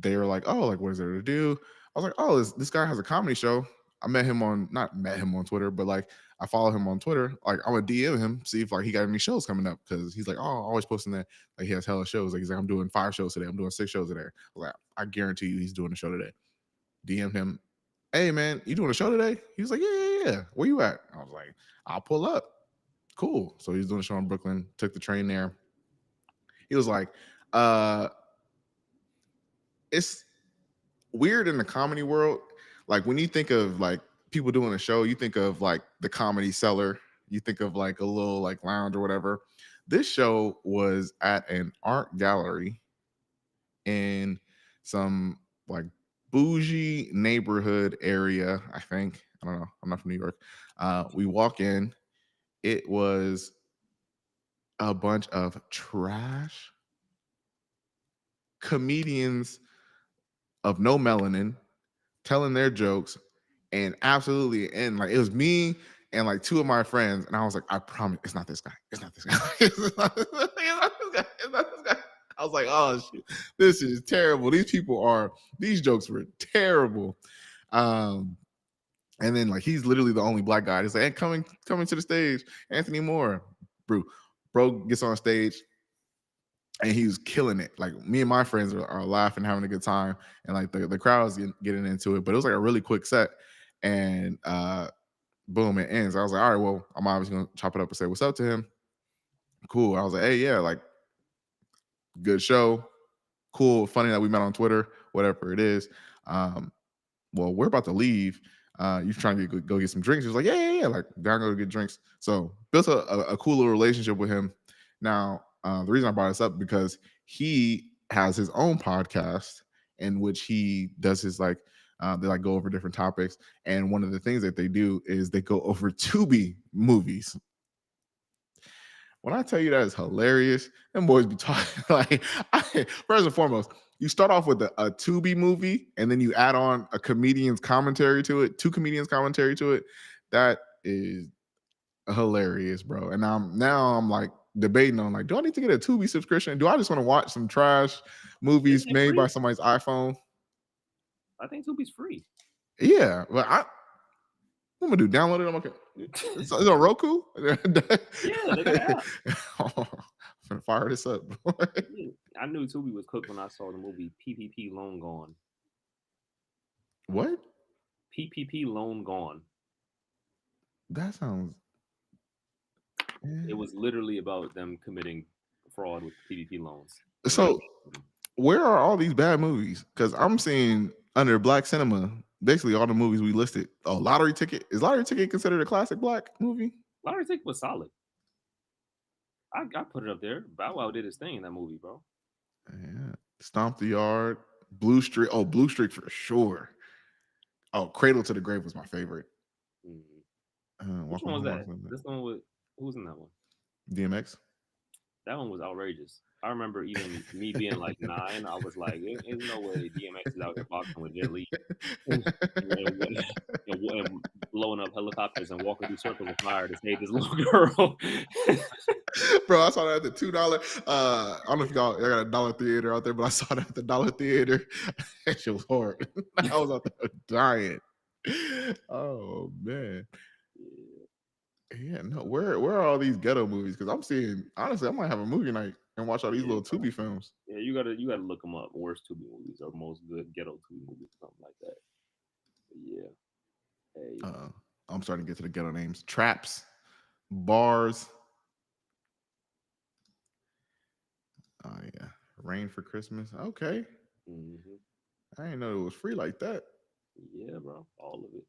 they were like, "Oh, like what is there to do?" I was like, "Oh, this guy has a comedy show." I met him on not met him on Twitter, but like I follow him on Twitter. Like I'm gonna DM him, see if like he got any shows coming up because he's like, "Oh, always posting that like he has hella shows." Like he's like, "I'm doing 5 shows today. I'm doing 6 shows today." I was like, "I guarantee you, he's doing a show today." DM him, "Hey man, you doing a show today?" He was like, "Yeah, yeah, yeah. Where you at?" I was like, "I'll pull up." Cool. So he's doing a show in Brooklyn. Took the train there. He was like, uh, "It's weird in the comedy world. Like when you think of like people doing a show, you think of like the Comedy Cellar, you think of like a little like lounge or whatever. This show was at an art gallery in some like bougie neighborhood area, I think. I don't know. I'm not from New York. We walk in, it was a bunch of trash comedians of no melanin telling their jokes and absolutely and like it was me and like 2 of my friends and I was like, I promise it's not this guy. It's not this guy. It's not this guy. It's not this guy. It's not this guy. I was like, oh shit, this is terrible. These jokes were terrible. Um and then like he's literally the only black guy. He's like, hey, coming to the stage, Anthony Moore. Bro gets on stage, and he was killing it. Like me and my friends are laughing, having a good time, and like the crowd's getting into it. But it was like a really quick set, and boom, it ends. I was like, all right, well, I'm obviously gonna chop it up and say what's up to him. Cool. I was like, hey, yeah, like good show, cool, funny that we met on Twitter, whatever it is. Um, well, we're about to leave. You trying to go get some drinks? He was like, yeah, yeah, yeah. Like, gotta go get drinks. So built a cool little relationship with him. Now, the reason I brought this up because he has his own podcast in which he does his like they like go over different topics, and one of the things that they do is they go over Tubi movies. When I tell you that is hilarious, them boys be talking like first and foremost, you start off with a Tubi movie and then you add on a comedian's commentary to it, 2 comedians commentary to it. That is hilarious, bro. And now I'm like debating on like, do I need to get a Tubi subscription? Do I just want to watch some trash movies Isn't it made by free? somebody's iPhone? I think Tubi's free. Yeah, but what am I gonna do? Download it on my it's on Roku? Yeah, they got an app. I'm gonna fire this up. Yeah. I knew Tubi was cooked when I saw the movie PPP Loan Gone. What? PPP Loan Gone. That sounds It was literally about them committing fraud with PPP loans. And So where are all these bad movies? Because I'm seeing under Black cinema, basically all the movies we listed. Oh, Lottery Ticket. Is Lottery Ticket considered a classic Black movie? Lottery Ticket was solid. I put it up there. Bow Wow did his thing in that movie, bro. Yeah. Stomp the Yard. Blue Streak. Oh, Blue Streak for sure. Oh, Cradle to the Grave was my favorite. Mhm. Which Walk one on was Home. that? This one with who was in that one? DMX. That one was outrageous. I remember even me being like 9. I was like, "There's no way DMX is out here boxing with Jet Li and, and blowing up helicopters and walking through circles of fire to save this little girl." Bro, I saw that at the $2. I don't know if y'all got a dollar theater out there, but I saw that at the dollar theater. That shit was hard. I was out there dying. Oh man. Yeah, Yeah, no. Where are all these ghetto movies? Because I'm seeing honestly, I might have a movie night and watch all these yeah, little bro. Tubi films. Yeah, you gotta look them up. Worst Tubi movies or most good ghetto Tubi movies, something like that. But yeah, hey, Uh, I'm starting to get to the ghetto names. Traps, bars. Oh yeah, Rain for Christmas. Okay, hmm I didn't know it was free like that. yeah, bro, all of it.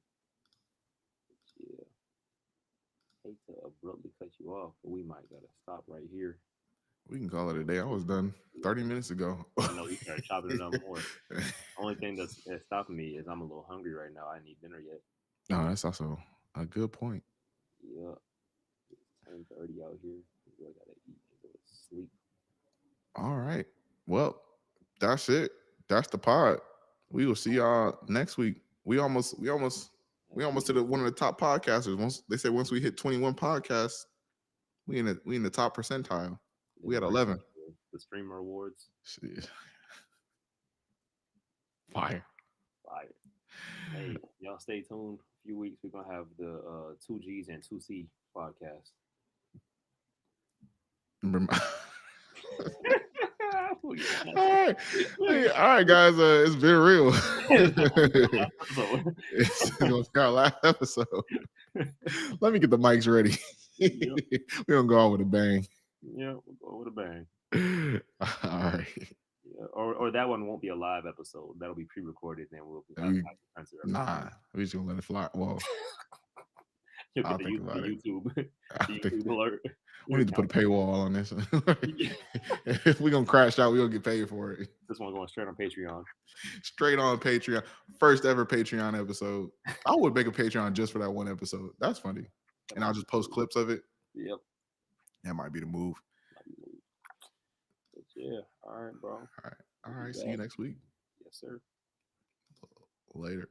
Yeah, hate to abruptly cut you off, but we might gotta stop right here. We can call it a day. I was done 30 minutes ago. I know we started chopping it up more. Only thing that's stopping me is I'm a little hungry right now. I need dinner yet. No, that's also a good point. Yeah, it's 10:30 out here. I gotta eat and go to sleep. All right. Well, that's it. That's the pod. We will see y'all next week. We Next week, almost to the one of the top podcasters. Once they say once we hit 21 podcasts, we in the top percentile. then We we at bring 11. the streamer awards. Shit. Fire. Fire. Hey, y'all stay tuned. A few weeks we're gonna have the 2G's and 2C podcast. Remember- We'll get on all right. that. Hey, all right, guys. It's been real. So, It's gonna be our last episode. Let me get the mics ready. yep, We're gonna go out with a bang. yeah, we'll go with a bang. All right. Yeah, or that one won't be a live episode. That'll be pre-recorded, and we'll have We, like a censor nah, we just gonna let it fly. Well, You'll get I'll think the about it. YouTube I the think YouTube alert. we need to put a paywall on this. Yeah. If we're gonna crash out, we gonna get paid for it. This one going straight on Patreon. Straight on Patreon. First ever Patreon episode. I would make a Patreon just for that one episode. That's funny. That And I'll might be just post cool. clips of it. Yep. That might be the move. Might be cool. But yeah. All right, bro. All right. All We'll be right. See you back. next week. Yes, sir. Later.